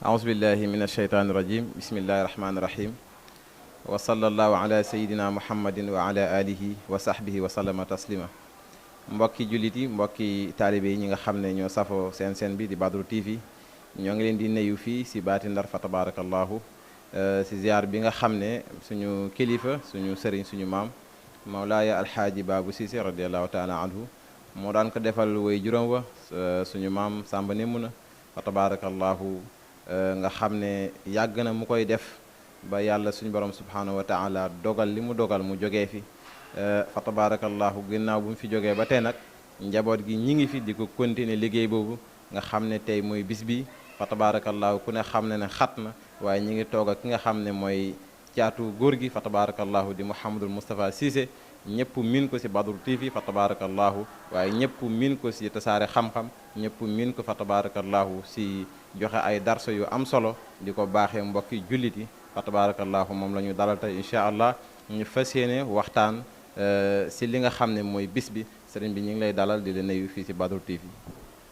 aousubillahi min alsheytaani irajim bismillahi irahmani irahim wa sallallahu ala sayidina muhammadin wa ala alihi wa sahbihi wa sallama taslima mbokki jullit yi mbokki taalibe yi ñi nga xam ne ñoo safo seen bi di Badru TV ñoo ngi leen di nuyu fii si baati Ndar fa tabarakallahu si ziar bi nga xam ne suñu kilifa suñu sëriñ suñu maam Mawlaaya Alxaaji Baabu Siise radiallahu taala anhu moo daan ko defal way juróom wa suñu maam Sàmba Nemuna fa tabarakallahu nga xam ne yàgg na mu koy def ba yàlla suñu borom subhanahu wa taala dogal li mu dogal mu jógee fi fa tabarakallahu ginnaaw bu mu fi jógee ba tey nag njaboot gi ñi ngi fi di ko continuer liggéey boobu nga xam ne tey mooy bis bi fa tabarakallahu ku ne xam ne xat na waaye ñi ngi toog ak ki nga xam ne mooy caatu góor gi fa tabarakallahu di Mouhamadul Moustapha Cissé ñëpp min ko si Badru TV fa tabarakallahu waaye ñëpp min ko si tasaare xam-xam ñëpp min ko fa tabarakallahu si joxe ay darso yu am solo di ko baaxee mbokki jullit yi fa tabarakallahu moom la ñu dalal tey incha allah ñu fas yéene waxtaan si li nga xam ne mooy bis bi sëriñ bi ñu ngi lay dalal di la nuyu fii si Badru TV.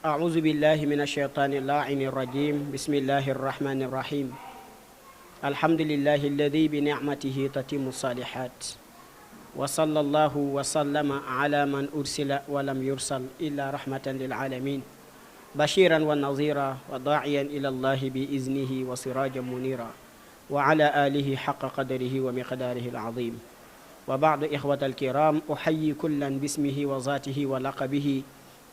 أعوذ بالله من الشيطان اللاعن الرجيم بسم الله الرحمن الرحيم الحمد لله الذي بنعمته تتم الصالحات وصلى الله وسلم على من أرسل ولم يرسل إلا رحمة للعالمين بشيرا ونظيرا وداعيا إلى الله بإذنه وسراجا منيرا وعلى آله حق قدره ومقداره العظيم وبعد إخوة الكرام أحيي كلا باسمه وذاته ولقبه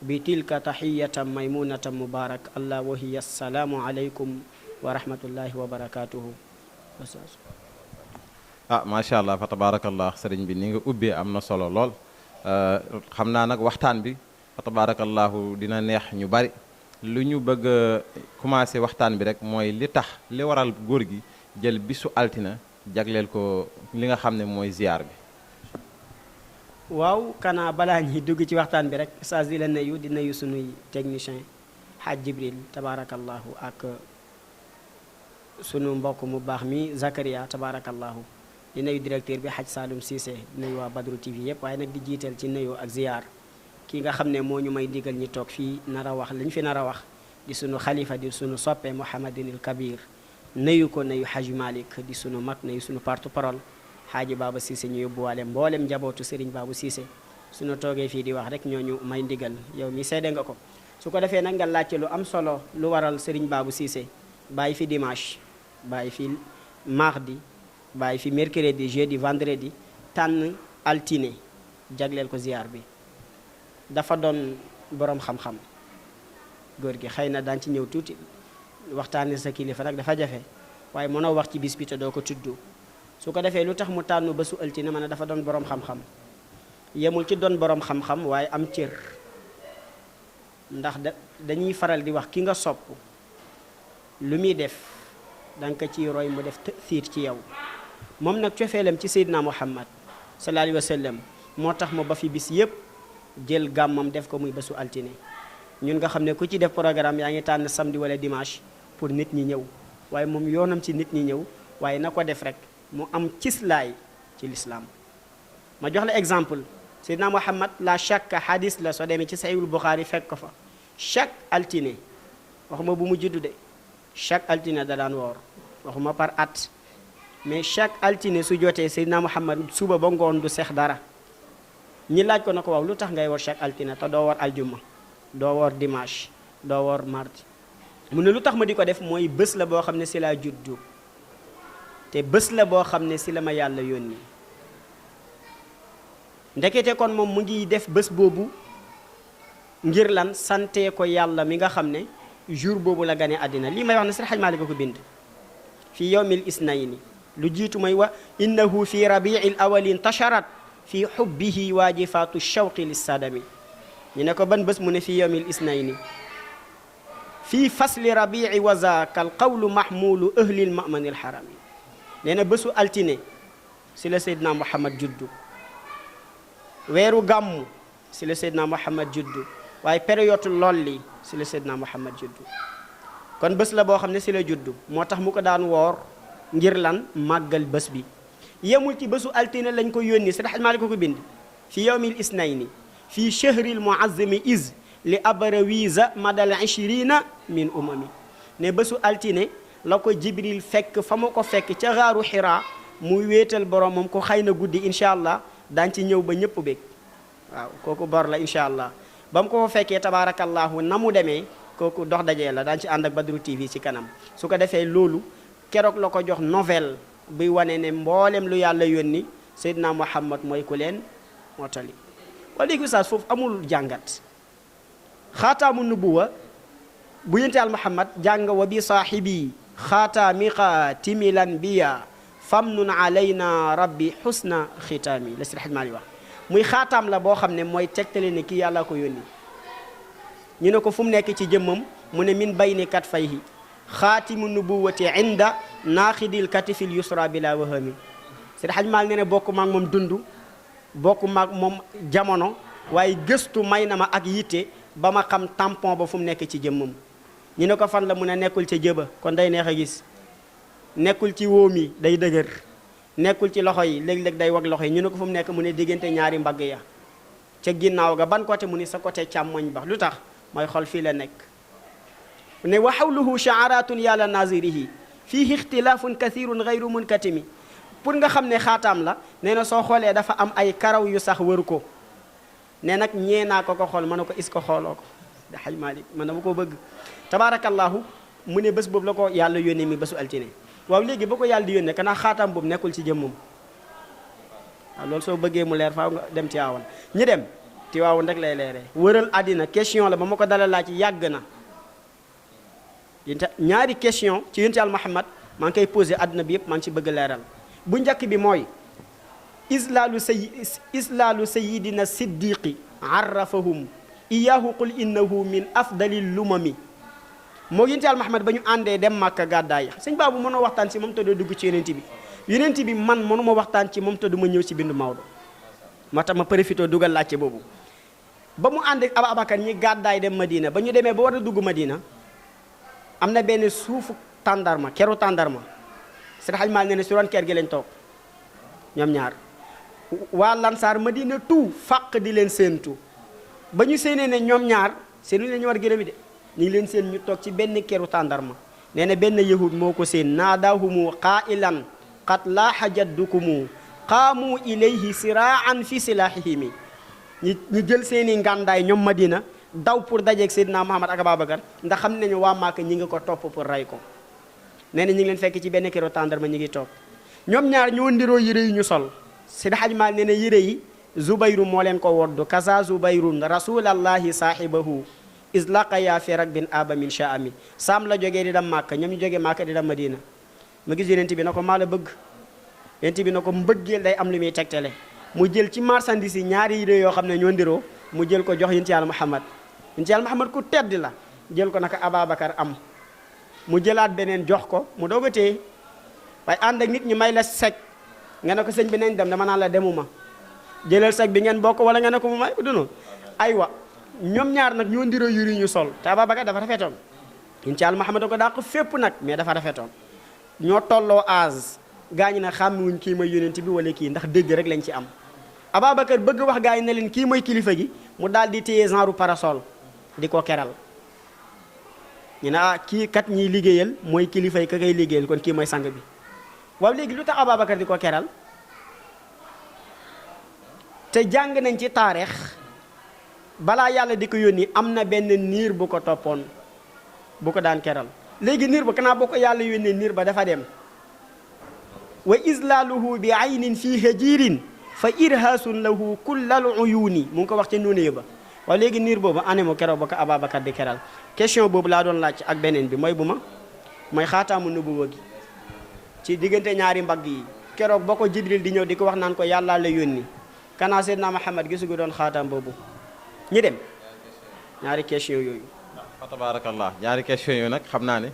بتلك تحية ميمونة مبارك الله وهي السلام عليكم ورحمة الله وبركاته. macha allah fa tabarakallah sëriñ bi ni nga ubbee am na solo lool xam naa nag waxtaan bi fa tabarakallahu dina neex ñu bari lu ñu bëgg a commencé waxtaan bi rek mooy li tax li waral góor gi jël bisu altina jagleel ko li nga xam ne mooy ziar bi. waaw kanaa balaa ñuy dugg ci waxtaan bi rek saa di la nuyu di nuyu sunuy technicien Hadj Jibril tabarakallahu ak sunu mbokk mu baax mi Zakaria tabarakallahu di nuyu directeur bi Hadj Saloum Cissé di nuyu waa Badru TV yëpp waaye nag di jiital ci nuyu ak ziar ki nga xam ne moo ñu may digal ñi toog fii nar a wax li ñu fi nar a wax di sunu xalifa di sunu soppe Mouhamadinil Kabir nuyu ko nuyu Hadj Malick di sunu mag nuyu sunu porte-parole Xaaji Baaba Cissé ñu yóbbuwaale mboolem njabootu Serigne Babou Cissé suñu toogee fii di wax rek ñooñu may ndigal yow mi seede nga ko su ko defee nag nga laajte lu am solo lu waral Serigne Babou Cissé bàyyi fi dimanche bàyyi fi mardi bàyyi fi mercredi jeudi vendredi tànn altine jagleel ko ziar bi dafa doon borom xam-xam góor gi xëy na daan ci ñëw tuuti waxtaane sa kilifa nag dafa jafe waaye mënoo wax ci bis bi te doo ko tudd su ko defee lu tax mu tànn bésu altine ma ne dafa doon borom xam-xam yemul ci doon borom xam-xam waaye am cër ndax dañuy faral di wax ki nga sopp lu muy def danga ko ciy roy mu def tasiir ci yow moom nag cofeelam ci Seydina Muhammad sallallahu alayhi wa sallam moo tax mu ba fi bis yépp jël gàmmam def ko muy bésu altine ñun nga xam ne ku ci def programme yaa ngi tànn samedi wala dimanche pour nit ñi ñëw waaye moom yoonam ci nit ñi ñëw waaye na ko def rek mu am cislaay ci lislaam ma jox la exemple Seydina Muhammad la chaque hadis la soo demee ci Sahihul Bukhari fekk ko fa chaque altine waxuma bu mu juddu de chaque altine da daan woor waxuma par at mais chaque altine su jotee Seydina Muhammad suba ba ngoon du seex dara ñi laaj ko na ko waaw lu tax ngay woor chaque altine te doo woor aljuma doo woor dimanche doo woor mardi mu ne lu tax ma di ko def mooy bés la boo xam ne si laa juddu te bés la boo xam ne si la ma yàlla yónni ndekete kon moom mu ngi def bés boobu ngir lan sante ko yàlla mi nga xam ne jour boobu la gane àddina lii may wax ne Seydi Hadj Malick ko bind fi yawmil isnayni lu jiitu may wa innahu fi rabiil awalin tasharat fi xubbihi waajifatu shawqi lissadami ñu ne ko ban bés mu ne fi yawmil isnayni fi fasli rabii wa zaaka al qawlu mahmulu ahlil mamanil harami nee na bésu altine si la Seydina Muhammad juddu weeru gàmmu si la Seydina Muhammad juddu waaye période lolli si la Seydina Muhammad juddu kon bés la boo xam ne si la juddu moo tax mu ko daan woor ngir lan màggal bés bi yemul ci bésu altine lañ ko yónni Seydi Hadj Malick ko bind fi yawmil isnayni fi shahril muazzami iz li abrawiza madal 20 min umami ne bésu altine la ko jibril fekk fa ma ko fekk ca xaaru xiraa muy wéetal borom moom ko xëy na guddi incha allah daañ ci ñëw ba ñëpp bég waaw kooku bor la incha allah ba mu ko fekkee tabaarakallahu na mu demee kooku dox dajee la daañ ci ànd ak Badru TV ci kanam su ko defee loolu keroog la ko jox nouvelle buy wane ne mboolem lu yàlla yónni Seydina Muhammad mooy ku leen mottali wa léegi oustaz foofu amul jàngat xaataamu nubuwa bu yonent Yàlla Muhammad jàng wa bi saahibi xaataami xaatimil anbiya famnun alayna rabbi xusna xitaami la Seydi Hajji Maalik wax muy xaataam la boo xam ne mooy tegtale ne kii yàlla ko yónni ñu ne ko fu mu nekk ci jëmmam mu ne min bayni katfayhi xaatimu nubuwati inda naaxidil katifil yusra bila wahami Seydi Hajji Maalik ne bokk maag moom dund bokk maag moom jamono waaye gëstu may na ma ak yitte ba ma xam tampon ba fu mu nekk ci jëmmam ñu ne ko fan la mu ne nekkul ca jëba kon day neex a gis nekkul ci wóom yi day dëgër nekkul ci loxo yi léeg-léeg day wag loxo yi ñu ne ko fu mu nekk mu ne diggante ñaari mbagg ya ca ginnaaw ga ban côté mu ni sa côté càmmoñ ba lu tax mooy xol fii la nekk ne wa hawluhu sha'aratun yàlla nazirihi fiihi ixtilaafun kathirun gayru munkatimi pour nga xam ne xaataam la nee na soo xoolee dafa am ay karaw yu sax wër ko ne nag ñee naa ko xool mën na ko is ko xooloo ko da Hajji Maalik man dama ko bëgg tabaarakallahu mu ne bés boobu la ko yàlla yónnee mi bésu altine waaw léegi ba ko yàlla di yónnee kanaa xaataam boobu nekkul ci jëmmam waaw loolu soo bëggee mu leer faaw nga dem Tiwaawan ñi dem Tiwaawan rek lay leeree wëral àddina question la ba ma ko dala laaj yàgg na ñaari question ci yonent Yàlla Muhammad maa ngi koy posé àddina bi yëpp maa ngi ci bëgg leeral bu njëkk bi mooy islaalu sayidina siddiqi arrafahum iyaahu qul innahu min afdalil lumami moo yonent Yàlla Muhammad ba ñu àndee dem Màkka gàddaay sëñ Baabu mënoo waxtaan ci moom te doo dugg ci yonent bi man mënuma waxtaan ci moom te du ma ñëw ci bindu Maodo moo tax ma profité dugal laajte boobu ba mu ànd ak Ababacar ñi gàddaay dem Madina ba ñu demee ba war a dugg Madina am na benn suufu tàndarma keru tàndarma Seydi Hajji Maalik nee na si ron ker gi lañ toog ñoom ñaar waa Lansaar Madina tout fàq di leen séentu ba ñu séenee ne ñoom ñaar seenu ne ñu war gërëmi de ñu ngi leen seen ñu toog ci benn keru tàndarma nee na benn yahud moo ko seen naadahumu qaa'ilan qad laaha jaddukumu qaamu ilayhi siraan fi silahihimi ñu jël seeni ngàndaay ñoom Madina daw pour dajeeg Seydina Muhammad ak Ababacar ndax xam nañu waa Màkka ñi ngi ko topp pour rey ko nee na ñu ngi leen fekk ci benn keru tàndarma ñi ngi toog ñoom ñaar ñoo ndiroo yére yu ñu sol Seydi Hajji Maalik nee na yére yi Zubayru moo leen ko woddu kaza Zubayrun rasulallahi saahibahu islaqaya fi rakbin aba min shaami saam la jógee di dem Màkka ñoom ñu jógee Màkka di dem Madina ma gis yonent bi na ko maa la bëgg yonent bi na ko mbëggeel day am lu muy tegtale mu jël ci marchandise yi ñaari yére yoo xam ne ñoo ndiroo mu jël ko jox yonent Yàlla Muhammad yonent Yàlla Muhammad ku tedd la jël ko naka Ababacar am mu jëlaat beneen jox ko mu doog a téye waaye ànd ak nit ñi may la sec nga ne ko sëñ bi nañ dem dama naan la demuma jëlal sec bi ngeen bokk wala nga ne ko mu may ko dunu aywa ñoom ñaar nag ñoo ndiroo yuri ñu sol te Ababacar dafa rafetoon yonent Yàlla Muhammad ko dàq fépp nag mais dafa rafetoon ñoo tolloo âge gaañu na xàmmiwuñ kii mooy yonent bi wala kii ndax dégg rek lañ ci am Ababacar bëgg wax gaañu ne leen kii mooy kilifa gi mu daal di téye genre parasol di ko keral ñu ne kii kat ñiy liggéeyal mooy kilifa yi ka koy liggéeyal kon kii mooy sang bi waaw léegi lu tax Ababacar di ko keral te jàng nañ ci taarix balaa yàlla di ko yónni am na benn niir bu ko toppoon bu ko daan keral léegi niir ba kanaa boo ko yàlla yónnee niir ba dafa dem wa islaaluhu bi aynin fii hajirin fa irhaasun lahu kullal uyuuni mu ngi ko wax ca nuune ba waaw léegi niir boobu anemo keroog ba ko Ababacar di keral question boobu laa doon laaj ak beneen bi mooy bu ma mooy xaataamu nubuwa gi ci diggante ñaari mbagg yi keroog ba ko Jibril di ñëw di ko wax naan ko yàllaa la yónni kanaa Seydina Muhammad gisugu doon xaataam boobu ñi dem ñaari question yooyu fa tabarakallah ñaari question yooyu nag xam naa ne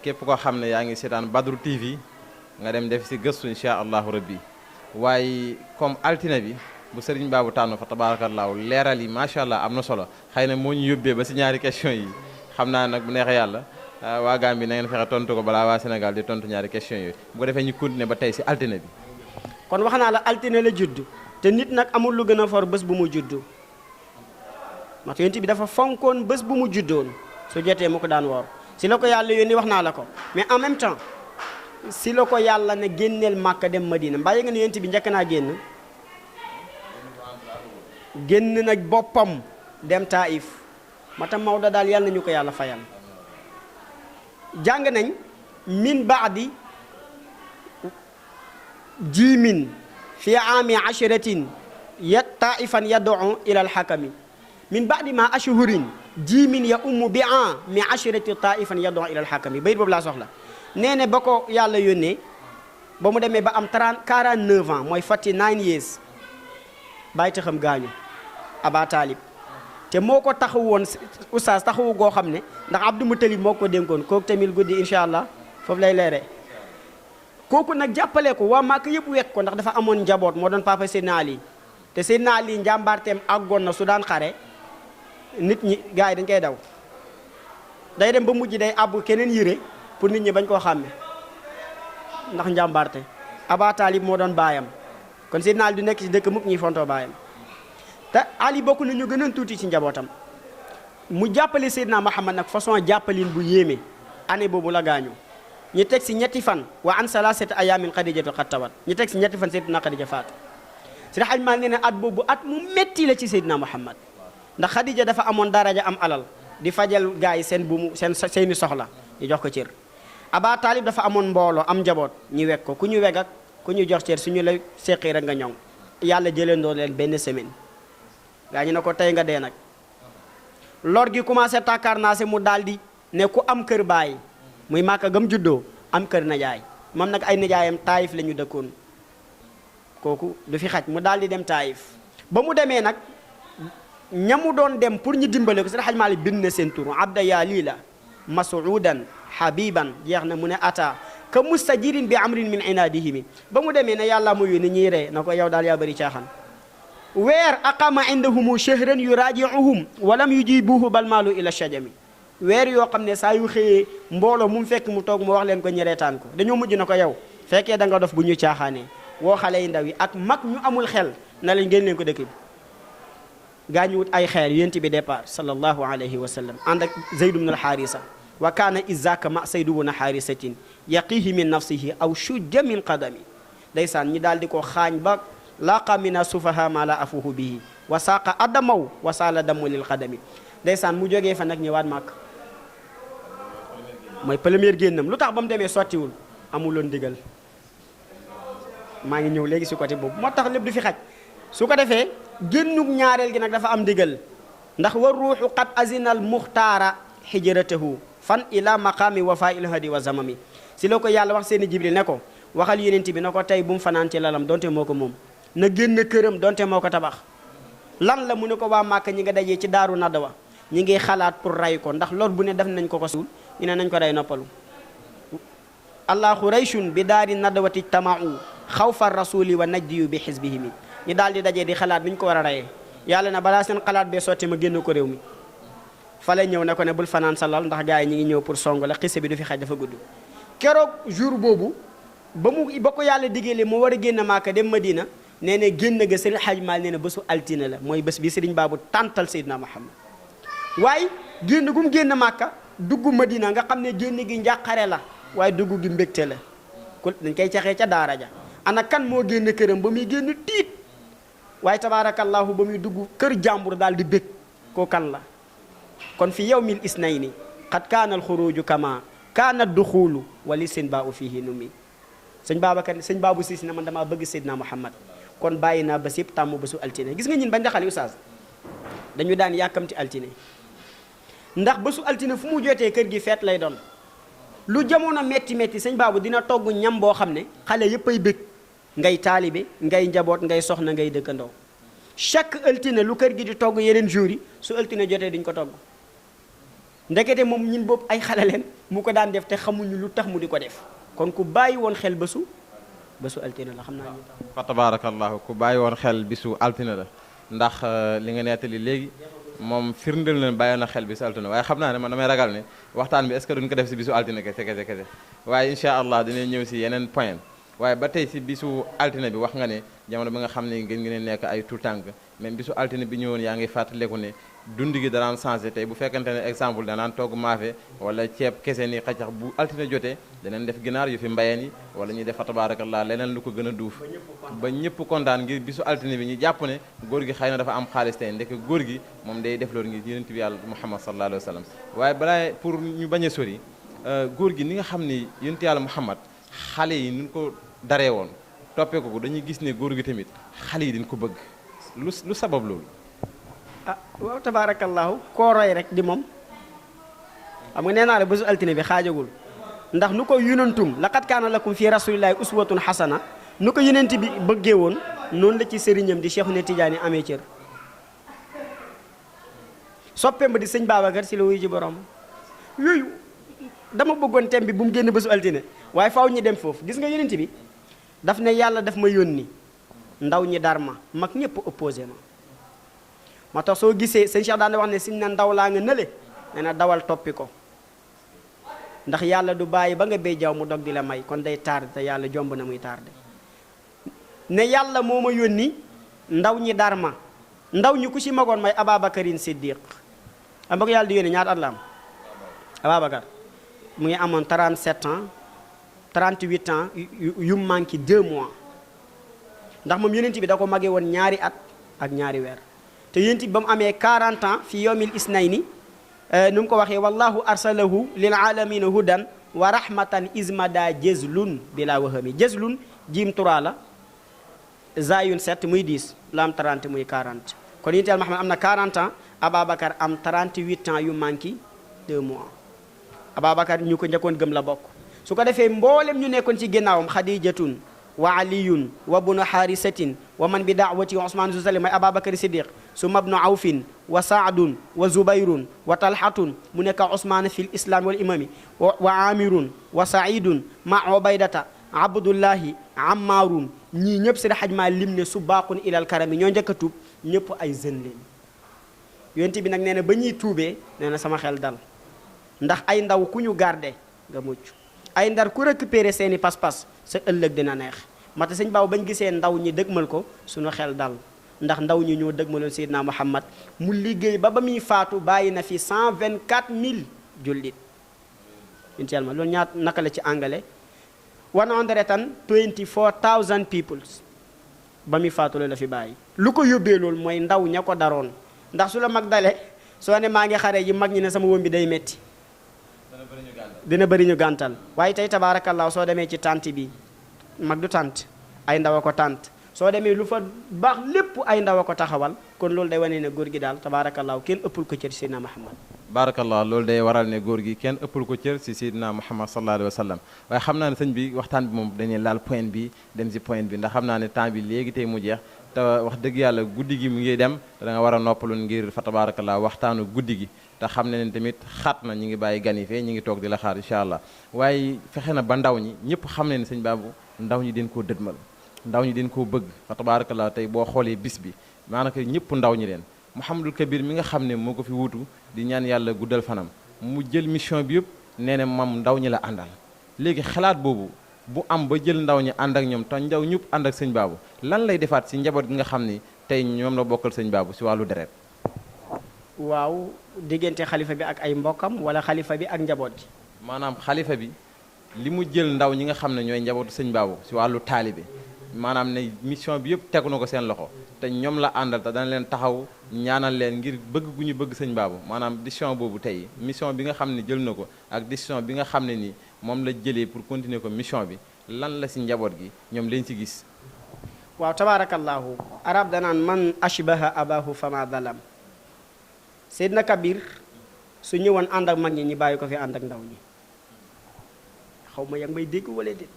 képp koo xam ne yaa ngi seetaan Badru TV nga dem def si gëstu insha allahu rabbi waaye comme altine bi bu sëriñ baabu tànn fa tabarakallahu leeral yi macha allah am na solo xëy na moo ñu yóbbee ba si ñaari question yi xam naa nag bu neexee yàlla waa Gambie na ngeen fexe tontu ko balaa waa Sénégal di tontu ñaari question yooyu bu ko defee ñu continuer ba tey si altine bi kon wax naa la altine la judd te nit nag amul lu gën a for bés bu mu juddu ndax yonent bi dafa fonkoon bés bu mu juddoon su jotee mu ko daan woor si la ko yàlla yónni wax naa la ko mais en même temps si la ko yàlla ne génneel Màkka dem Madina mbaa nga ne yonent bi njëkk naa génn nag boppam dem Taif ma tam Maodo daal yàlla nañu ko yàlla fayal jàng nañ min baadi jiimin fi aami ashiratin taifan yad'u ila alxakami min baadi ma ashhurin jiimin ya ummu bi mi ashirati taifan yad'u ila alxakami bayit boobu laa soxla nee ne ba ko yàlla yónnee ba mu demee ba am 49 ans mooy 49 years bàyyi ta xam gaañu Aba Talib te moo ko taxaw woon oustaz taxawu goo xam ne ndax Abdou Moutalib moo ko dénkoon kooku tamit guddi incha allah foofu lay leere kooku nag jàppale ko waa Màkka yëpp wekk ko ndax dafa amoon njaboot moo doon papa Seydina Ali te Seydina Ali njàmbaarteem àggoon na su daan xare nit ñi gars yi dañ koy daw day dem ba mujj day àbb keneen yére pour nit ñi bañ koo xàmme ndax njàmbaarte Aba Talib moo doon baayam kon Seydina Ali du nekk ci dëkk mukk ñuy fontoo baayam te Ali bokk na ñu gën a tuuti ci njabootam mu jàppale Seydina Muhammad nag façon jàppalin bu yéeme année boobu la gaañu ñu teg si ñetti fan wa an salasati ayamin Xadijatu xat tawat ñu teg si ñetti fan Seydina Xadija faatu Seydi Hajji Maalik nee na at boobu at mu metti la ci Seydina Muhammad ndax Xadija dafa amoon daraja am alal di fajal gars yi seen buumu seeni soxla ñu jox ko cër Aba Talib dafa amoon mbooloo am njaboot ñu weg ko ku ñu weg ak ku ñu jox cër suñu la seqi rek nga ñoŋ yàlla jëleendoo leen benn semaine gaa ñu ne ko tey nga dee nag lor gi commencé tàkkaar naa si mu daal di ne ku am kër baay muy Màkka gam juddoo am kër najaay moom nag ay najaayam Taayif la ñu dëkkoon kooku du fi xaj mu daal di dem Taayif ba mu demee nag ñamu doon dem pour ñu dimbale ko Seydi Hajji Maalik bind na seen tur abda yaa lii la masuudan habiban jeex na mu ne ata ka mustajirin bi amrin min inaadihimi ba mu demee ne yàlla mu yónni ñiy ree na ko yow daal yaa bëri caaxaan weer aqama indahumu shahran yuraajiuhum walam yujibuhu bal maalu ila shajami weer yoo xam ne saa yu xëyee mbooloo mu fekk mu toog mu wax leen ko ñereetaan ko dañoo mujj na ko yow fekkee da nga dof bu ñu caaxaanee woo xale yi ndaw yi ak mag ñu amul xel na leen génn leen ko dëkk bi gaa ñu wut ay xeer yonent bi départ sallallahu alayhi wa sallam ànd ak Zayd ibn al-Haarisa wa kaana izaka ma Zayd ibn haarisatin yaqihi min nafsihi aw shujja min qadami ndeysaan ñi daal di ko xaañ ba laaqa mina sufaha ma la afuhu bihi wa saaqa adamaw wa saala damu lil qadami ndeysaan mu jógee fa nag ñëwaat màkk mooy première génnam lu tax ba mu demee sottiwul amuloon ndigal maa ngi ñëw léegi si côté boobu moo tax lépp du fi xaj su ko defee génnug ñaareel gi nag dafa am ndigal ndax war ruuxu qad azinal muxtaara hijratahu fan ila maqaami wafa il hadi wa zamami si la ko yàlla wax seeni jibril ne ko waxal yonent bi na ko tey bu mu fanaan ci lalam donte moo ko moom na génn këram donte moo ko tabax lan la mu ne ko waa Màkka ñi nga dajee ci daaru nadawa ñi ngi xalaat pour ray ko ndax lor bu ne def nañ ko ko suul ñu ne nañ ko rey noppalu allah xurayshun bi daari nadawati tamau xawfa rasuli wa najdiyu bi xisbihimi ñu daal di dajee di xalaat bi ñu ko war a reyee yàlla na balaa seen xalaat bee sotti ma génn ko réew mi fa la ñëw ne ko ne bul fanaan sa lal ndax gars yi ñi ngi ñëw pour song la xise bi du fi xaj dafa gudd keroog jour boobu ba ko yàlla digéele mu war a génn Màkka dem Madina nee na génn ga Sëriñ Hajji Maalik nee na bésu altine la mooy bés bi Sëriñ Baabu tàntal Seydina Muhammad waaye génn gu mu génn Màkka dugg Madina nga xam ne génn gi njàqare la waaye dugg gi mbégte la ku dañ koy caxee ca daara ja ana kan moo génn këram ba muy génn tiit waaye tabaarakallaahu ba muy dugg kër jàmbur daal di bég koo kan la kon fi yawmil isnayni qad kaana alxuruju kama kaana duxulu wali seen baa u fihi nu mi sëñ Babacar sëñ Baabu Siisi na man damaa bëgg Seydina Muhammad kon bàyyi naa bés yëpp tàmm bésu altine gis nga ñun bañ daxal ustaas dañu daan yàkkamti altine ndax bésu altine fu mu jotee kër gi feet lay doon lu jamono metti metti sëñ Baabu dina togg ñam boo xam ne xale yëpp ay bëgg ngay taalibe ngay njaboot ngay soxna ngay dëkkandoo chaque altine lu kër gi di togg yeneen jours yi su altine jotee duñ ko togg ndekete moom ñun boobu ay xale leen mu ko daan def te xamuñu lu tax mu di ko def kon ku bàyyi woon xel bésu altine la xam naa ñu tax fa tabarakallahu ku bàyyi woon xel bisu altine la ndax li nga nettali léegi moom firndeel na bàyyi na xel bisu altine waaye xam naa ne man damay ragal ne waxtaan bi est-ce que duñ ko def si bisu altine kese waaye incha allah dinañ ñëw si yeneen point waaye ba tey si bisu altine bi wax nga ne jamono bi nga xam ne ngeen nekk ay tout tànk même bisu altine bi ñëwoon yaa ngi fàttaleku ne dund gi danaan changé tey bu fekkante ne exemple danaan togg maafe wala ceeb kese ni xacax bu altine jotee daneen def ginaar yu fi mbayeen yi wala ñuy def fa tabarakallah leneen lu ko gën a duuf ba ñëpp kontaan ngir bisu altine bi ñu jàpp ne góor gi xëy na dafa am xaalis tey ndek góor gi moom day def loolu ngir yonent bi yàlla Muhammad sallallahu alayhi wa sallam waaye balaa pour ñu bañ a sori góor gi ni nga xam ni yonent yàlla Muhammad xale yi ni ko daree woon toppee ko dañuy gis ne góor gi tamit xale yi dañ ko bëgg lu sabab loolu. ah waaw tabaarakallaahu koo roy rek di moom xam nga nee naa la bésu altine bi xaajagul ndax nu ko yonentum laqad kaana lakum fi rasulillahi uswatun hasana nu ko yonent bi bëggee woon noonu la ci sëriñam di Cheikhu ne Tidiane amee cër soppeem ba di sëñ Babacar si la wuyu ji borom yooyu dama bëggoon thème bi bu mu génn bésu altine waaye faaw ñu dem foofu gis nga yonent bi daf ne yàlla daf ma yónni ndaw ñi dar ma mag ñëpp opposé ma moo tax soo gisee sëñ Cheikh daan wax ne siñ na ndaw laa nga nële nee na dawal toppi ko ndax yàlla du bàyyi ba nga béy jaw mu dog di la may kon day tardé te yàlla jomb na muy tardé ne yàlla moo ma yónni ndaw ñi dar ma ndaw ñi ku ci magoon may Ababakarin Siddiq am ba ko yàlla di yónni ñaata at la am Ababacar mu ngi amoon 37 ans 38 ans yu manqué 2 mois ndax moom yonent bi da ko magee woon ñaari at ak ñaari weer te yonent bi ba mu amee 40 ans fi yawmil isnayni nu mu ko waxee wallahu arsalahu lil alamina hudan wa rahmatan ismada jazlun bila wahami jazlun jiim 3 la zayun 7 muy 10 la am 30 muy 40 kon yonent Yàlla Muhammad am na 40 ans Ababacar am 38 ans yu manqué 2 mois Ababacar ñu ko njëkkoon gëm la bokk su ko defee mboolem ñu nekkoon ci ginnaawam xadijatun wa aliyun wa bunu xaarisatin wa man bi daawati wa usmaan zusali may Ababacar Siddiq summa bnu awfin wa saadun wa zubayrun wa talhatun mu nekk usmaan fi l islaami wal imami wa amirun wa saidun ma ubaydata abdullahi ammaarun ñii ñëpp seen xajmaa lim ne subaaqun ilal karami ñoo njëkk a tuub ñëpp ay jeunes leen yonent bi nag nee na ba ñuy tuubee nee na sama xel dal ndax ay ndaw ku ñu garde nga mucc ay ndar ku récupérer seeni pas-pas sa ëllëg dina neex mata sëñ baaw bañ gisee ndaw ñi dëgmal ko suñu xel dal ndax ndaw ñi ñoo dëgmaloon Seydina Muhammad mu liggéey ba muy faatu bàyyi na fi 124,000 jullit incha allah loolu ñaat naka la ci anglais 124,000 people ba muy faatu loolu la fi bàyyi lu ko yóbbee loolu mooy ndaw ña ko daroon ndax su la mag dale soo ne maa ngi xare ji mag ñi ne sama wóom bi day metti dina bëri ñu gàntal waaye tey tabaarakallaa soo demee ci tànt bi mag du tànt ay ndaw a ko tànt soo demee lu fa baax lépp ay ndaw a ko taxawal kon loolu day wane ne góor gi daal tabaarakallaa kenn ëppul ko cër Seydina Muhammad barakallah loolu day waral ne góor gi kenn ëppul ko cër si Seydina Muhammad sallallahu alayhi wa sallam waaye xam naa ne sëñ bi waxtaan bi moom dañuy laal point bi dem si point bi ndax xam naa ne temps bi léegi tey mu jeex te wax dëgg yàlla guddi gi mu ngi dem da nga war a noppalu ngir fa tabarakallah waxtaanu guddi gi te xam ne tamit xat na ñu ngi bàyyi gan yi fee ñu ngi toog di la xaar incha allah waaye fexe na ba ndaw ñi ñëpp xam ne ne sëñ Babou ndaw ñi den koo dëdmal ndaw ñi den koo bëgg fa tabarakallah tey boo xoolee bis bi maanaka ñëpp ndaw ñi leen Mouhamadul Kabir mi nga xam ne moo ko fi wuutu di ñaan yàlla guddal fanam mu jël mission bi yëpp nee na moom ndaw ñi la àndal léegi xalaat boobu bu am ba jël ndaw ñi ànd ak ñoom te ndaw ñëpp ànd ak sëñ Babou lan lay defaat si njaboot gi nga xam ni tey ñoom la bokkal sëñ Babou si wàllu deret waaw diggante xalifa bi ak ay mbokkam wala xalifa bi ak njaboot gi maanaam xalifa bi li mu jël ndaw ñi nga xam ne ñooy njabootu sëñ Babou si wàllu taalibe maanaam ne mission bi yëpp tegu na ko seen loxo te ñoom la àndal te dana leen taxaw ñaanal leen ngir bëgg gu ñu bëgg sëñ Babou maanaam décision boobu tey mission bi nga xam ne jël na ko ak décision bi nga xam ne ni moom la jëlee pour continuer ko mission bi lan la si njaboot gi ñoom leen si gis waaw tabaarakallaahu arab danaan man ashbaha abahu fama dalam Seydina Kabir su ñëwoon ànd ak mag ñi ñi bàyyi ko fi ànd ak ndaw ñi xaw ma yaa ngi may dégg wala déet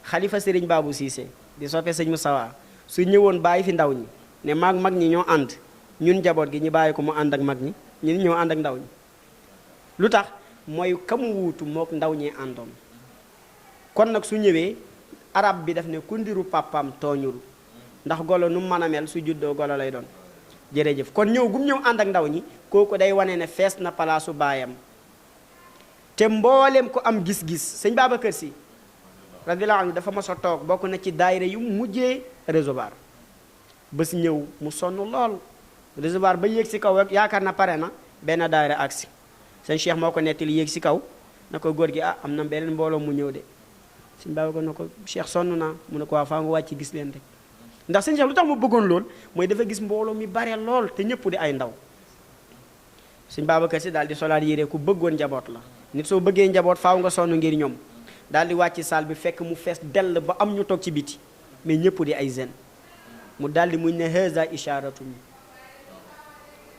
xalifa Serigne Babou Cissé di soppe sëñ Moustapha su ñëwoon bàyyi fi ndaw ñi ne mag ñi ñoo ànd ñun njaboot gi ñu bàyyi ko mu ànd ak mag ñi ñun ñoo ànd ak ndaw ñi lu tax mooy kamu wuutu mook ndaw ñi àndoon kon nag su ñëwee arab bi daf ne ku ndiru pàppam tooñul ndax golo nu mën a mel su juddoo golo lay doon jërëjëf kon ñëw gum ñëw ànd ak ndaw ñi kooku day wane ne fees na palaasu baayam te mbooleem ko am gis-gis sëñ Babacar Sy radiyallahu anhu dafa mos a toog bokk na ci daayira yu mujjee résevoir bés ñëw mu sonn lool recevoir ba yéeg si kaw rek yaakaar na pare na benn daayira agsi sëñ Cheikh moo ko nettali yéeg si kaw na ko góor gi am na beneen mbooloo mu ñëw de sëñ Babacar na ko Cheikh sonn naa mu ne ko waa faa nga wàcc gis leen rek ndax sëñ Cheikh lu tax mu bëggoon lool mooy dafa gis mbooloo mi bare lool te ñëpp di ay ndaw sëñ Babacar si daal di solaat yére ku bëggoon njaboot la nit soo bëggee njaboot faaw nga sonn ngir ñoom daal di wàcc saal bi fekk mu fees dell ba am ñu toog ci biti mais ñëpp di ay zen mu daal di muñ ne haza isharatun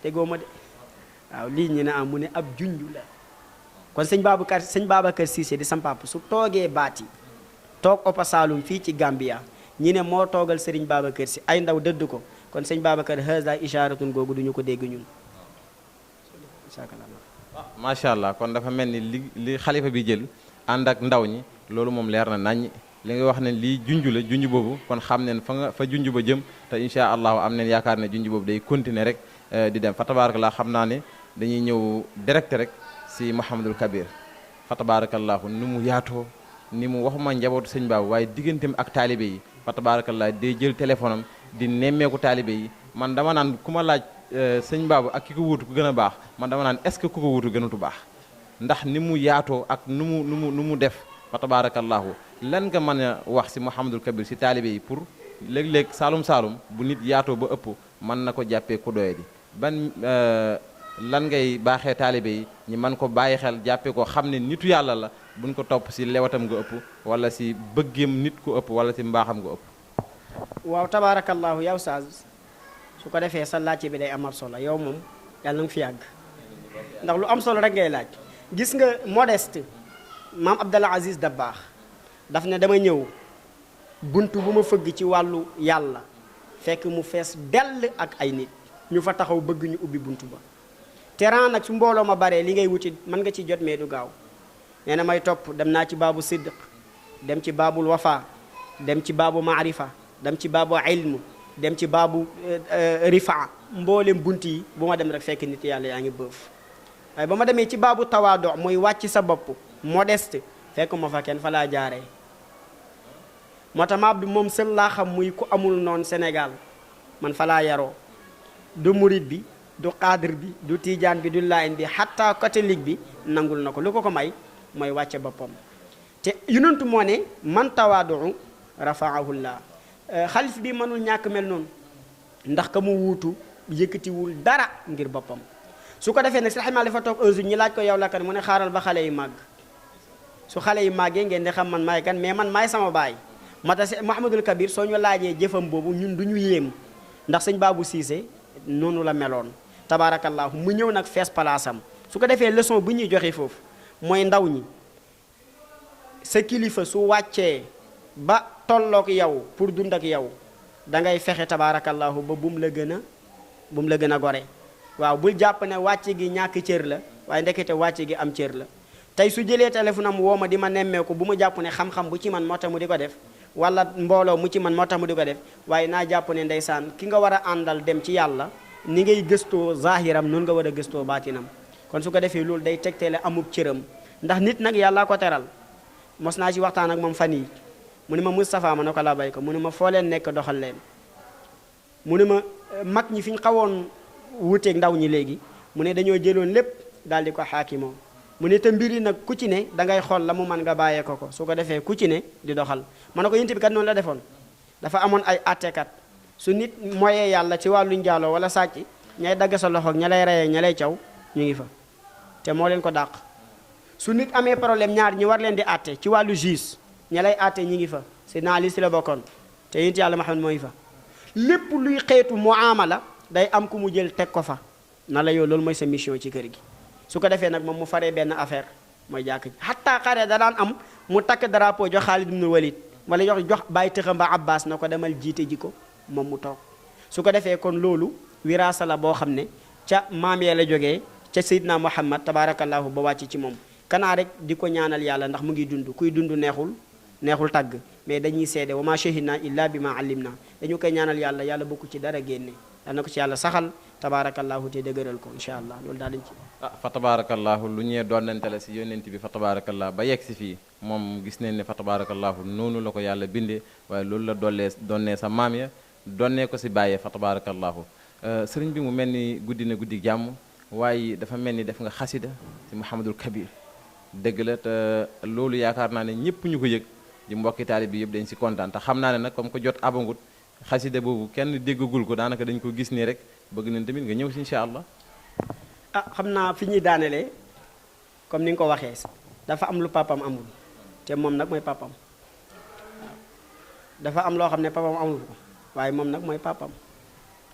tegoo ma de waaw lii ñu ne am mu ne ab junj la kon sëñ Babacar Cissé di sam papa su toogee baati toog Opa Saloum fii ci Gambia ñi ne moo toogal sëriñ Babacar si ay ndaw dëdd ko kon sëñ Babacar haza isharatun googu duñu ko dégg ñun macha allah kon dafa mel ni li xalifa bi jël ànd ak ndaw ñi loolu moom leer na naññ li nga wax ne lii junj la junj boobu kon xam ne fa junj ba jëm te incha allahu am neen yaakaar ne junj boobu day continuer rek di dem fa tabarakallah xam naa ne dañuy ñëw direct rek si Mouhamadul Kabir fa tabarakallahu ni mu yaatoo ni mu waxuma njabootu sëñ baabu waaye digganteem ak taalibe yi fa tabarakallah day jël téléphone am di nemmeeku taalibe yi man dama naan ku ma laaj sëñ baabu ak ki ko wuutu ku gën a baax man dama naan est-ce que ku ko wuutu gënatu baax ndax ni mu yaatoo ak nu mu def fa tabarakallahu lan nga mën a wax si Mouhamadul Kabir si taalibe yi pour léeg-léeg saalum bu nit yaatoo ba ëpp mën na ko jàppee ku doye di ban lan ngay baaxee taalibe yi ñi mën ko bàyyi xel jàppee ko xam ne nitu yàlla la buñ ko topp si lewatam nga ëpp wala si bëggeem nit ku ëpp wala si mbaaxam nga ëpp. waaw tabarakallahu yow Saaz su ko defee sa laajte bi day amal solo yow moom yàlla na nga fi yàgg ndax lu am solo rek ngay laaj gis nga modeste maam Abdallah Aziz Dabakh daf ne dama ñëw buntu bu ma fëgg ci wàllu yàlla fekk mu fees dell ak ay nit ñu fa taxaw bëgg ñu ubbi buntu ba terrain nag su mbooloo ma baree li ngay wuti mën nga ci jot mais du gaaw nee na may topp dem naa ci baabu siddiq dem ci baabul wafa dem ci baabu maarifa dem ci baabu ilm dem ci baabu rifaa mboolem bunt yi bu ma dem rek fekk nit yàlla yaa ngi bëf waaye ba ma demee ci baabu tawaado muy wàcc sa bopp modeste fekk ma fa kenn fa laa jaaree moo tax ma Abdou moom sël laa xam muy ku amul noonu Sénégal man fa laa yaroo du murit bi du xaadir bi du tiijaan bi du laayin bi xatta catholique bi nangul na ko lu ko may mooy wàcce boppam te yonentu moo ne man tawaadu rafaahullah xalif bi mënul ñàkk mel noonu ndax ka mu wuutu yëkkatiwul dara ngir boppam su ko defee nag si xamal dafa toog un jour ñi laaj ko yow la kan mu ne xaaral ba xale yi màgg su xale yi màggee ngeen di xam man maay kan mais man maay sama baay mata si Mouhamadul Kabir soo ñu laajee jëfam boobu ñun du ñu yéem ndax sëñ Babou Cissé noonu la meloon tabaarakallaahu mu ñëw nag fees palaasam su ko defee leçon bu ñuy joxe foofu mooy ndaw ñi sa kilifa su wàccee ba tolloog yow pour dund ak yow da ngay fexe tabaarakallaahu ba bum la gën a gore waaw bul jàpp ne wàcc gi ñàkk cër la waaye ndekete wàcc gi am cër la tey su jëlee téléphone am woo ma di ma nemmeeku bu ma jàpp ne xam-xam bu ci man moo tax mu di ko def wala mbooloo mu ci man moo tax mu di ko def waaye naa jàpp ne ndeysaan ki nga war a àndal dem ci yàlla ni ngay gëstoo zahiram noonu nga war a gëstoo baatinam kon su ko defee loolu day tegtale amub cëram ndax nit nag yàllaa ko teral mos naa ci waxtaan ak moom fan yi mu ne ma Moustapha ma ne ko la bay ko mu ne ma foo leen nekk doxal leen mu ne ma mag ñi fi ñu xawoon wuuteeg ndaw ñi léegi mu ne dañoo jëloon lépp daal di ko xaakimoo mu ne te mbir yi nag ku ci ne da ngay xool la mu mën nga bàyyee ko su ko defee ku ci ne di doxal ma ne ko yént bi kat noonu la defoon dafa amoon ay attekat su nit moyee yàlla ci wàllu njaaloo wala sàcc ñay dagg sa loxo ña lay reyee ña lay caw ñu ngi fa te moo leen ko dàq su nit amee problème ñaar ñi war leen di atte ci wàllu juge ña lay atte ñi ngi fa si naa li si la bokkoon te yént yàlla Muhammad mooy fa lépp luy xeetu muamala day am ku mu jël teg ko fa na la yow loolu mooy sa mission ci kër gi su ko defee nag moom mu faree benn affaire mooy jàkk ji xataa xare da daan am mu takk drapeau jox Xaalid ibn Walid wala jox bàyyi tëxam ba Abbas na ko demal jiite ji ko moom mu toog su ko defee kon loolu wiraasa la boo xam ne ca maam yee la jógee ca Seydina Muhammad tabarakallahu ba wàcc ci moom kanaa rek di ko ñaanal yàlla ndax mu ngi dund kuy dund neexul tàgg mais dañuy seede wa ma shahidna illa bi ma allimna dañu koy ñaanal yàlla bokku ci dara génne yal na ko ci yàlla saxal tabarakallahu te dëgëral ko incha allah loolu daal dañ ci fa tabarakallahu lu ñee doonante la si yonent bi fa tabarakallahu ba yegg si fii moom gis nañ ne fa tabarakallahu noonu la ko yàlla bindee waaye loolu la doonnee sa maam ya donnee ko si bàyyee fa tabarakallahu sëriñ bi mu mel ni guddi na guddi jàmm waaye dafa mel ni def nga xasida si Mouhamadul Kabir dëgg la te loolu yaakaar naa ne ñëpp ñu ko yëg di mbokki taalib bi yëpp dañ si kontaan te xam naa ne nag comme que jot abangut xasida boobu kenn déggagul ko daanaka dañ ko gis nii rek bëgg nañ tamit nga ñëw si incha allah. xam naa fi ñuy daanelee comme ni nga ko waxee dafa am lu papam amul te moom nag mooy papam waaw dafa am loo xam ne papam amul ko waaye moom nag mooy papam.